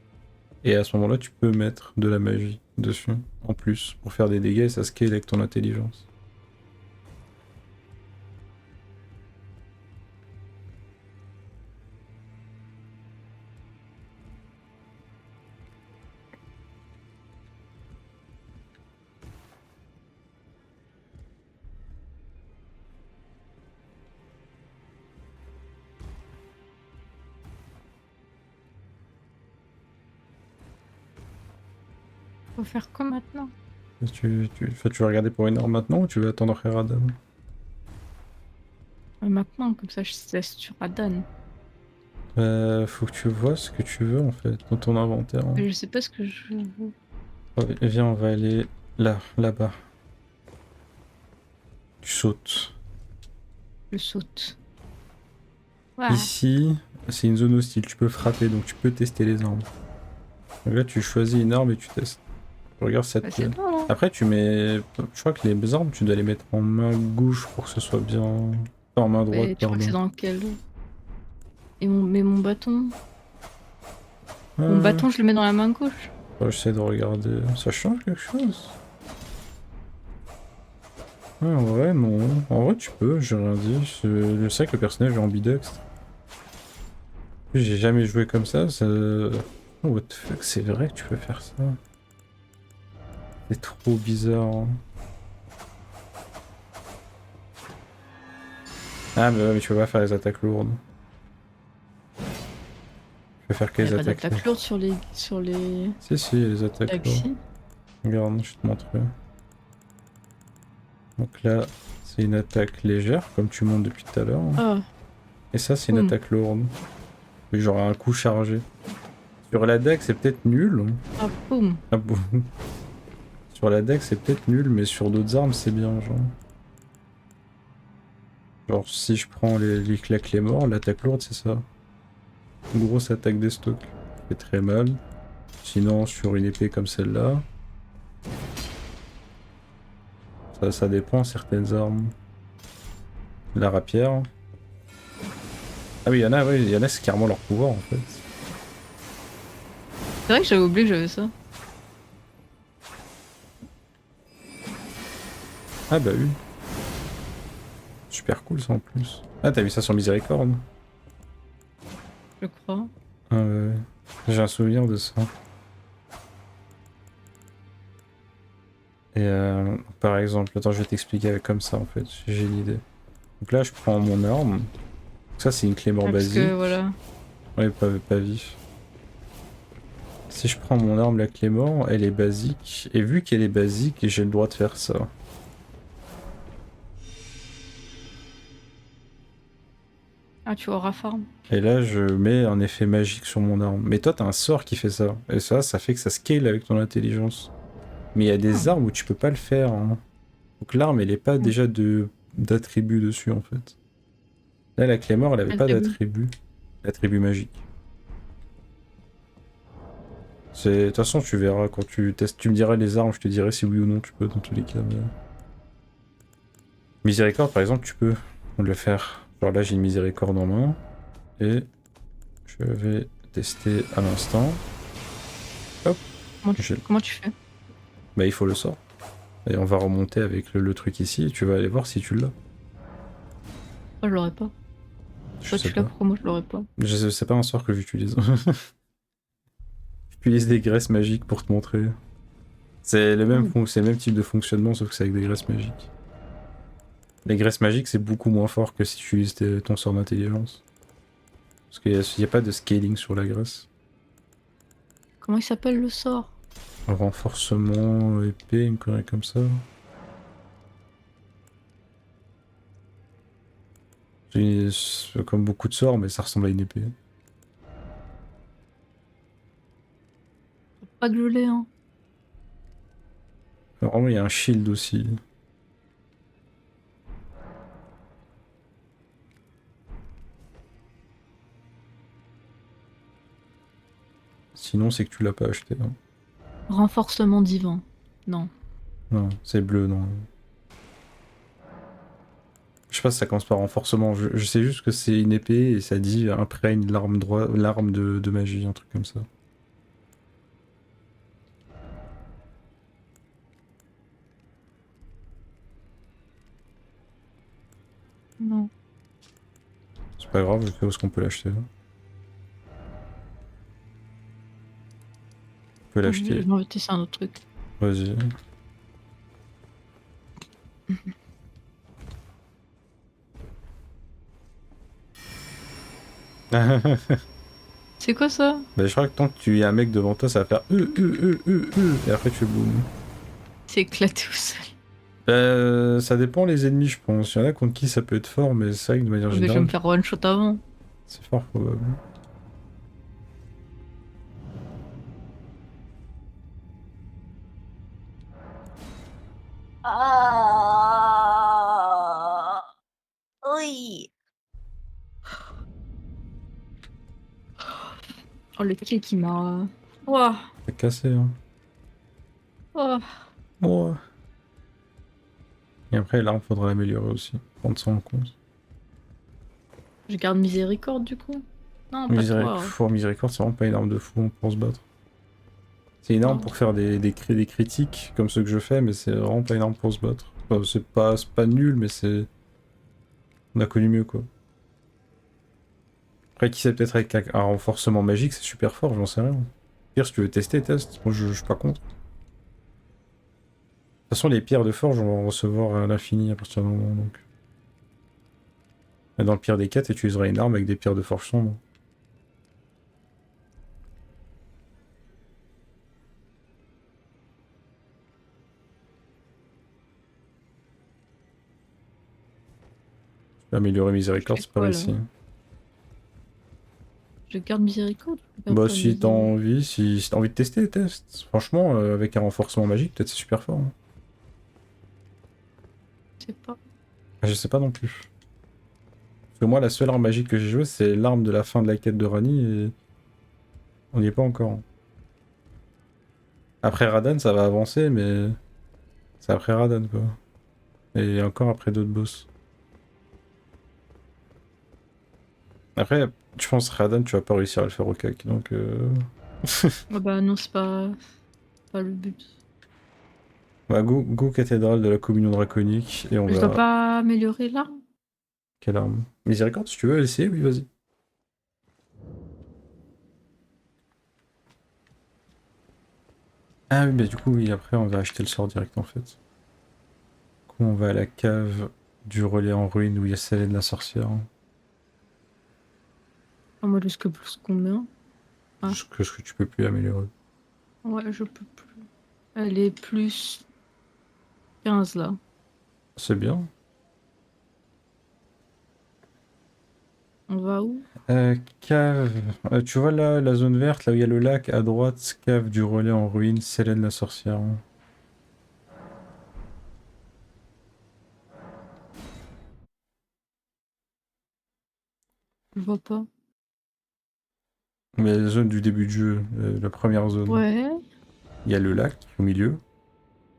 Et à ce moment-là, tu peux mettre de la magie dessus, en plus, pour faire des dégâts et ça scale avec ton intelligence. Faut faire quoi maintenant? Tu veux regarder pour une arme maintenant ou tu veux attendre Radam? Maintenant, comme ça, je teste sur Adan. Faut que tu vois ce que tu veux en fait dans ton inventaire. Hein. Mais je sais pas ce que je veux. Oh, viens, on va aller là, là-bas. Tu sautes. Je saute. Ouais. Ici, c'est une zone hostile, tu peux frapper, donc tu peux tester les armes. Donc là, tu choisis une arme et tu testes. Regarde Bah, cette... c'est bon, là. Après, tu mets... Je crois que les armes, tu dois les mettre en main gauche pour que ce soit bien... Pas en main droite, Mais tu crois que c'est pardon. dans quel. Mais mon bâton. Mon Euh, bâton, je le mets dans la main gauche. J'essaie de regarder... Ça change quelque chose? Ouais, en vrai, non. En vrai, tu peux, j'ai rien dit. Je sais que le personnage est ambidextre. J'ai jamais joué comme ça. Oh, what the fuck, c'est vrai que tu peux faire ça. C'est trop bizarre. Hein. Ah, mais ouais, mais tu peux pas faire les attaques lourdes. Tu peux faire que Il n'y les a pas attaques d'attaque lourde sur les. Sur les. Si, si, les attaques lourdes. Taxis. Regarde, je te montrer. Donc là, c'est une attaque légère, comme tu montes depuis tout à l'heure. Hein. Oh, Et ça, c'est une boum. attaque lourde. Oui, genre un coup chargé. Sur la deck, c'est peut-être nul. Ah, boum. Ah bon. Sur la deck, c'est peut-être nul, mais sur d'autres armes, c'est bien, genre. Genre, si je prends les claques les morts, l'attaque lourde, c'est ça. Une grosse attaque des stocks. Ça fait très mal. Sinon, sur une épée comme celle-là, ça dépend, certaines armes. La rapière. Ah oui, ouais, il y en a, c'est carrément leur pouvoir, en fait. C'est vrai que j'avais oublié que j'avais ça. Ah bah oui. Super cool, ça, en plus. Ah, t'as vu ça sur Miséricorde? Je crois. Ah ouais. J'ai un souvenir de ça. Et par exemple, attends, je vais t'expliquer comme ça en fait, j'ai une idée. Donc là, je prends mon arme. Ça, c'est une clé mort Ouais, parce basique. que voilà. Ouais, pas vif. Si je prends mon arme, la clé mort, elle est basique. Et vu qu'elle est basique, j'ai le droit de faire ça. Ah, tu auras farm. Et là, je mets un effet magique sur mon arme. Mais toi, t'as un sort qui fait ça. Et ça fait que ça scale avec ton intelligence. Mais il y a des Ah. armes où tu peux pas le faire, hein. Donc l'arme, elle est pas Mm. déjà d'attribut dessus en fait. Là, la clé mort, elle avait pas Attribut. d'attribut. D'attribut magique. De toute façon, tu verras quand tu testes. Tu me diras les armes, je te dirai si oui ou non tu peux dans tous les cas. Mais... Miséricorde, par exemple, tu peux le faire. Genre là, j'ai une miséricorde en main. Et je vais tester à l'instant. Hop, j'ai... Comment tu fais? Bah, il faut le sort. Et on va remonter avec le truc ici. Et tu vas aller voir si tu l'as. Moi, je l'aurais pas. Je Toi, sais tu l'as, pas. pour moi, je l'aurais pas. C'est pas un sort que j'utilise. J'utilise des graisses magiques pour te montrer. C'est le même type de fonctionnement, sauf que c'est avec des graisses magiques. Les graisses magiques, c'est beaucoup moins fort que si tu utilises ton sort d'intelligence. Parce qu'il n'y a pas de scaling sur la graisse. Comment il s'appelle le sort? Un renforcement épée, une connerie comme ça. C'est comme beaucoup de sorts, mais ça ressemble à une épée. Pas que je l'ai, hein. Vraiment, il y a un shield aussi. Sinon, c'est que tu l'as pas acheté, hein. Renforcement divin. Non. Non, c'est bleu, non. Je sais pas si ça commence par renforcement. Je sais juste que c'est une épée et ça dit imprègne l'arme de magie, un truc comme ça. Non. C'est pas grave, je sais où est-ce qu'on peut l'acheter. On peut Je l'acheter. vais tester un autre truc. Vas-y. C'est quoi ça? Bah, je crois que tant que tu y a un mec devant toi, ça va faire et après tu boum. C'est éclaté au sol. Ça dépend les ennemis, je pense. Il y en a contre qui ça peut être fort, mais c'est vrai que de manière Mais je vais générale, me faire one shot avant. c'est fort probable. Ah, oui. Oh, le kill qui m'a. Ouah. C'est cassé, hein. Oh. Ouais. Et après, l'arme, faudra l'améliorer aussi. Prendre ça en compte. Je garde miséricorde du coup. Non, pas toi. Miséricorde, c'est vraiment pas une arme de fou pour se battre. C'est une arme Oh. pour faire des critiques, comme ceux que je fais, mais c'est vraiment pas une arme pour se battre. Enfin, c'est pas nul, mais c'est... On a connu mieux, quoi. Après, qui sait, peut-être avec un renforcement magique, c'est super fort, j'en sais rien. Pire, si tu veux tester, teste. Moi, je suis pas contre. De toute façon, les pierres de forge, on va en recevoir à l'infini à partir d'un moment, donc... Et dans le pire des cas, tu utiliseras une arme avec des pierres de forge sombres. Améliorer Je Miséricorde, fais c'est par quoi là? ici. Je garde miséricorde. Je garde Bah pas si t'as miséricorde. envie, si t'as envie de tester, teste. Franchement, avec un renforcement magique, peut-être c'est super fort. Hein. Je sais pas. Je sais pas non plus. Parce que moi, la seule arme magique que j'ai jouée, c'est l'arme de la fin de la quête de Rani et on n'y est pas encore. Hein. Après Radan, ça va avancer, mais c'est après Radan quoi. Et encore après d'autres boss. Après, je pense Radan, tu vas pas réussir à le faire au cac, donc... Ah bah non, c'est pas le but. Bah, go cathédrale de la communion draconique et on Je dois verra pas améliorer l'arme. quelle arme. Miséricorde, si tu veux essayer, oui, vas-y. Ah oui, bah du coup, oui, après on va acheter le sort direct en fait. Du coup, on va à la cave du relais en ruine où il y a Célène la sorcière. Ah, moi, jusque plus combien? Ah, Jusque ce que tu peux plus améliorer. ouais, je peux plus. Elle est plus 15 là. C'est bien. On va où? Cave. Tu vois là, la zone verte, là où il y a le lac, à droite, cave du relais en ruine, Célène la sorcière. Je vois pas. Mais la zone du début du jeu, la première zone. Ouais, Il y a le lac au milieu,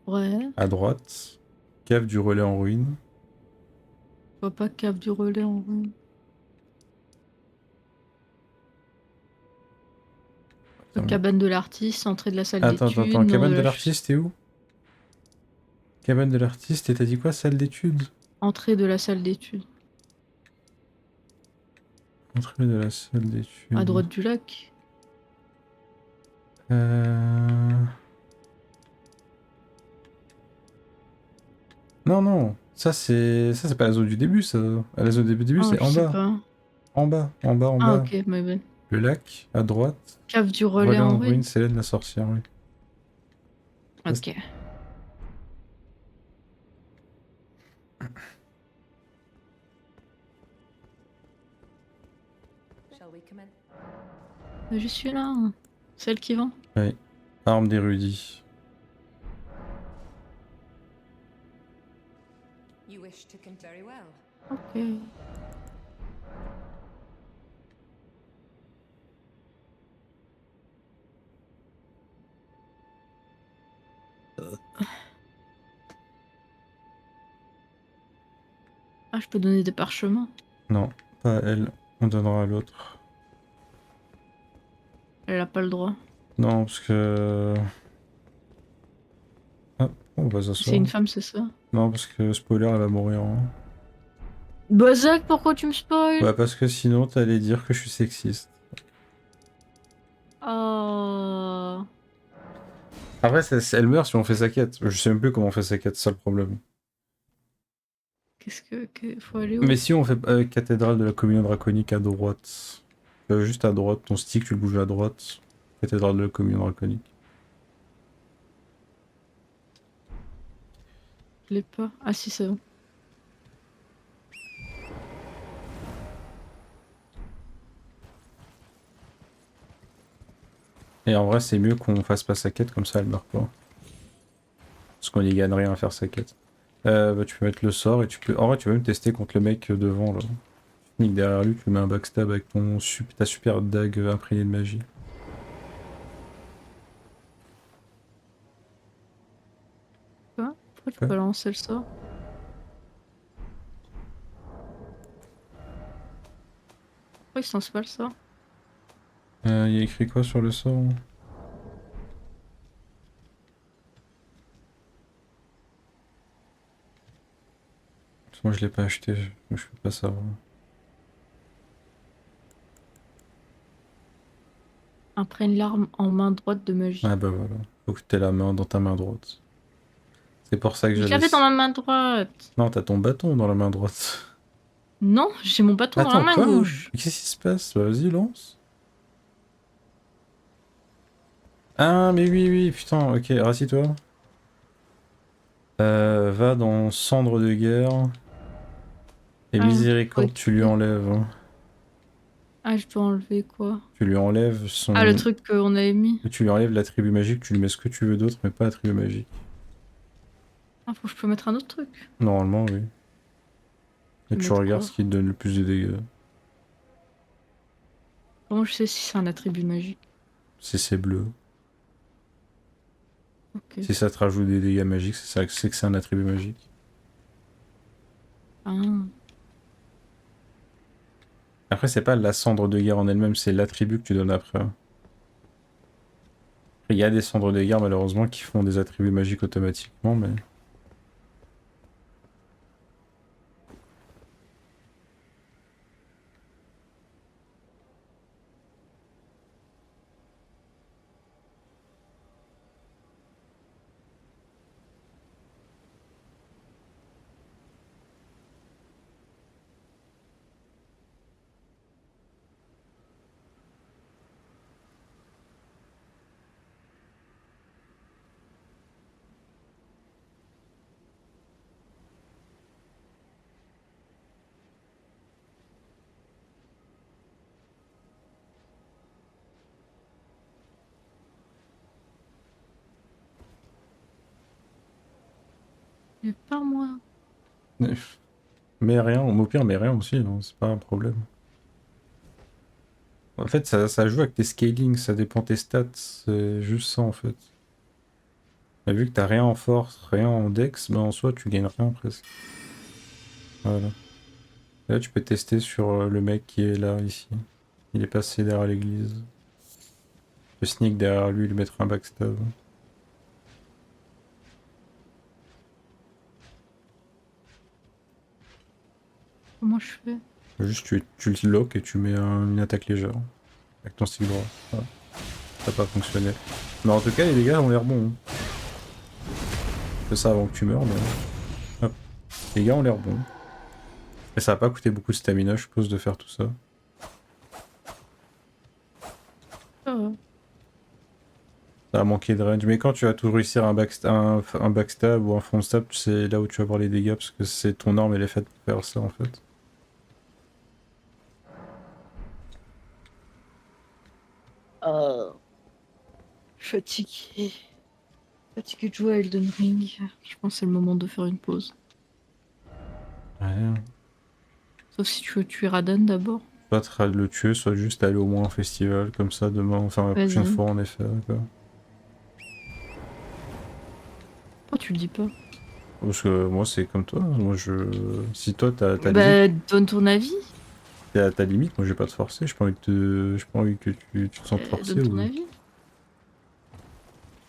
ouais. à droite, cave du relais en ruine. Je vois pas cave du relais en vrai. Attends, Cabane de l'artiste, entrée de la salle attends, d'études, nom de cabane de la l'artiste, t'es où? Cabane de l'artiste, et t'as dit quoi, salle d'études? entrée de la salle d'études. Entrée de la salle À d'études. droite du lac. Euh... Non, non, ça c'est pas la zone du début, ça. La zone du début, Ah, c'est je en sais bas. pas. En bas, en bas, en Ah, bas. ok, mais ouais. Le lac, à droite. Cave du relais Relais en en ruine. ruine, Célène la sorcière, oui. Ça, Ok. Shall we come in? Je suis là. Celle qui vend. Oui. Arme d'érudit. You wish to con very well. Ok. Ah, je peux donner des parchemins. Non, pas elle. On donnera à l'autre. Elle a pas le droit. Non, parce que... Ah, on va C'est s'asseoir. une femme, c'est ça? Non, parce que spoiler, elle va mourir. Hein. Bozak, pourquoi tu me spoil? Bah, parce que sinon, t'allais dire que je suis sexiste. Oh. Après, elle meurt si on fait sa quête. Je sais même plus comment on fait sa quête, c'est ça le problème. Qu'est-ce faut aller Mais où? si on fait cathédrale de la communion draconique à droite. Juste à droite, ton stick, tu le bouges à droite. Cathédrale de la communion draconique. Je l'ai pas. Ah si, c'est bon. Et en vrai, c'est mieux qu'on fasse pas sa quête, comme ça elle meurt pas. Parce qu'on y gagne rien à faire sa quête. Bah, tu peux mettre le sort et tu peux. En vrai, tu peux même tester contre le mec devant là. Nique derrière lui, tu mets un backstab avec ta super dague imprégnée de magie. Quoi? Pourquoi tu Ouais. peux lancer le sort? Pourquoi il se lance pas le sort? Il y a écrit quoi sur le sort? Parce que moi je l'ai pas acheté, je peux pas savoir. Imprègne l'arme en main droite de magie. Ah bah voilà. Faut que t'aies la main dans ta main droite. C'est pour ça que Mais je j'allais. l'avais dans ma main droite. Non, t'as ton bâton dans la main droite. Non, j'ai mon bâton dans la Attends, main quoi? gauche. Qu'est-ce qui se passe? Bah, vas-y, lance. Ah, mais oui, oui, putain, ok, rassis-toi. Va dans Cendre de guerre. Et Ah, faut miséricorde, tu lui équiper. enlèves. Hein. Ah, je dois enlever quoi? Tu lui enlèves son... Ah, le truc qu'on avait mis. Tu lui enlèves l'attribut magique, tu lui mets ce que tu veux d'autre, mais pas l'attribut magique. Ah, faut que je peux mettre un autre truc. Normalement, oui. Je Et vais tu mettre regardes quoi? ce qui te donne le plus de dégâts. Comment je sais si c'est un attribut magique? Si c'est bleu. Ok. Si ça te rajoute des dégâts magiques, c'est que c'est un attribut magique. Ah. Après, c'est pas la cendre de guerre en elle-même, c'est l'attribut que tu donnes après. Il y a des cendres de guerre, malheureusement, qui font des attributs magiques automatiquement, mais... Mais pas moi. Mais rien, au pire, mais rien aussi, hein, c'est pas un problème. En fait, ça joue avec tes scaling, ça dépend tes stats, c'est juste ça en fait. Mais vu que t'as rien en force, rien en dex, ben en soi tu gagnes rien presque. Voilà. Et là tu peux tester sur le mec qui est là, ici. Il est passé derrière l'église. Tu peux sneak derrière lui, lui mettre un backstab. Comment je fais? Juste tu le lock et tu mets une attaque légère. Avec ton stick droit. Voilà. Ça n'a pas fonctionné. Mais en tout cas les dégâts ont l'air bons. Hein. Fais ça avant que tu meurs, mais... Hop. Les dégâts ont l'air bons. Et ça va pas coûté beaucoup de stamina, je suppose, de faire tout ça. Ah. Ça a manqué de range, mais quand tu vas tout réussir un backstab ou un front stab, c'est là où tu vas voir les dégâts, parce que c'est ton arme, elle est faite pour faire ça en fait. Fatigué. Fatigué de jouer à Elden Ring. Je pense que c'est le moment de faire une pause. Ouais. Sauf si tu veux tuer Radan d'abord. Soit le tuer, soit juste aller au moins au festival, comme ça demain, enfin la prochaine Vas-y. fois en effet. Quoi. Pourquoi tu le dis pas? Parce que moi c'est comme toi, moi je... Si toi t'as limite, Bah, donne ton avis. t'as limite, moi je vais pas te forcer, j'ai pas envie de te... J'ai pas envie que tu te sentes forcé Donne ton ou... avis.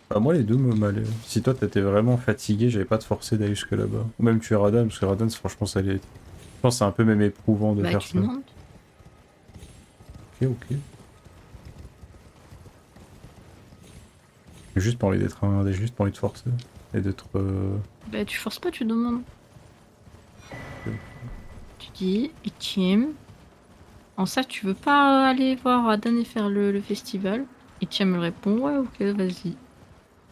Bah, moi les deux me m'allaient. Si toi t'étais vraiment fatigué, j'avais pas te forcer d'aller jusque là-bas. Ou même tuer Radan, parce que Radan franchement ça allait... Je pense que c'est un peu même éprouvant de Bah, faire tu ça. demandes. Ok, ok. J'ai juste pas envie d'être un... J'ai juste pas envie de forcer. Et d'être... Bah, tu forces pas, tu demandes. Tu dis, Etienne. En ça, tu veux pas aller voir Radan et faire le festival? Etienne me répond, ouais, ok, vas-y.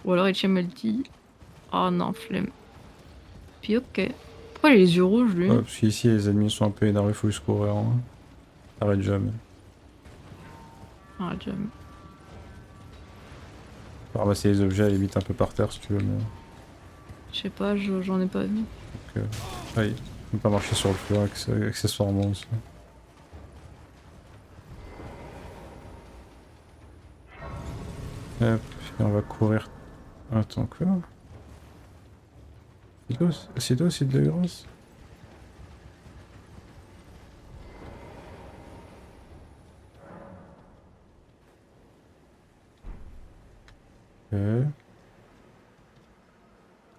Ou alors Etienne elle dit, oh non, flemme. Puis ok. Pourquoi il a les yeux rouges, lui? Ouais, parce qu'ici les ennemis sont un peu énervés, faut juste courir. Hein. Arrête jamais. Ah, j'aime. Faut ramasser les objets à la limite un peu par terre si tu veux, mais... Je sais pas, j'en ai pas vu. Donc, oui, on peut pas marcher sur le feu accessoirement aussi. Hop, et on va courir. Attends, quoi? C'est toi aussi de la grâce? Ok.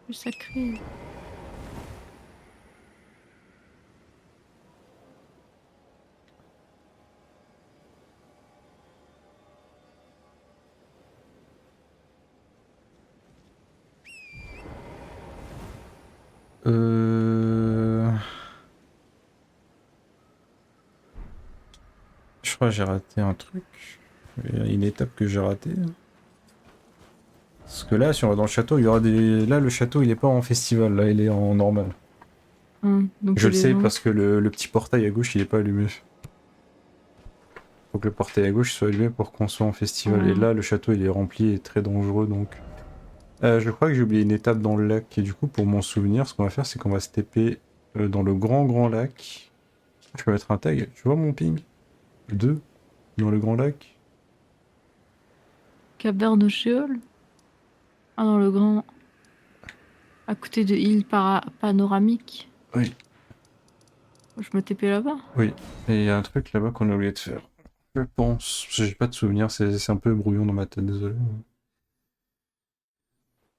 Le sacré. Je crois que j'ai raté un truc. Il y a une étape que j'ai ratée. Parce que là, si on va dans le château, il y aura des... Là, le château, il est pas en festival, là, il est en normal. Donc Je le les sais gens... parce que le petit portail à gauche, il est pas allumé. Faut que le portail à gauche soit allumé pour qu'on soit en festival. Et là, le château il est rempli et très dangereux donc. Je crois que j'ai oublié une étape dans le lac. Et du coup, pour mon souvenir, ce qu'on va faire, c'est qu'on va se TP dans le grand lac. Je peux mettre un tag. Tu vois mon ping 2 dans le grand lac. Caverne de Sheol. Ah non, le grand. À côté de île panoramique. Oui, Je me TP là-bas. oui. Et il y a un truc là-bas qu'on a oublié de faire. Je pense. J'ai pas de souvenir, c'est un peu brouillon dans ma tête, désolé.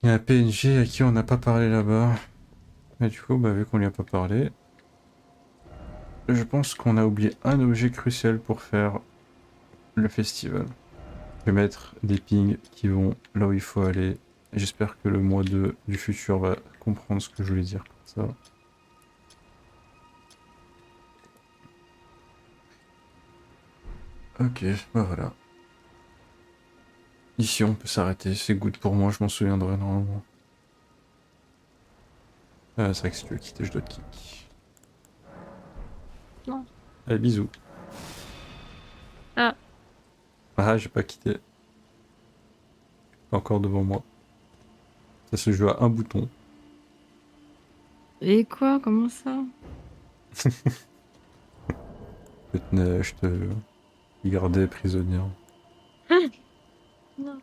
Il y a un PNJ à qui on n'a pas parlé là-bas. Et du coup, bah, vu qu'on lui a pas parlé, je pense qu'on a oublié un objet crucial pour faire le festival. Je vais mettre des pings qui vont là où il faut aller. Et j'espère que le mois 2 du futur va comprendre ce que je voulais dire. Ça. Ok, bah voilà. Ici on peut s'arrêter, c'est good pour moi, je m'en souviendrai normalement. C'est vrai que si tu veux quitter, je dois te kick. Non. Allez, bisous. Ah. Ah, j'ai pas quitté. Encore devant moi. Ça se joue à un bouton. Et quoi? Comment ça? Je te garder prisonnière. Non.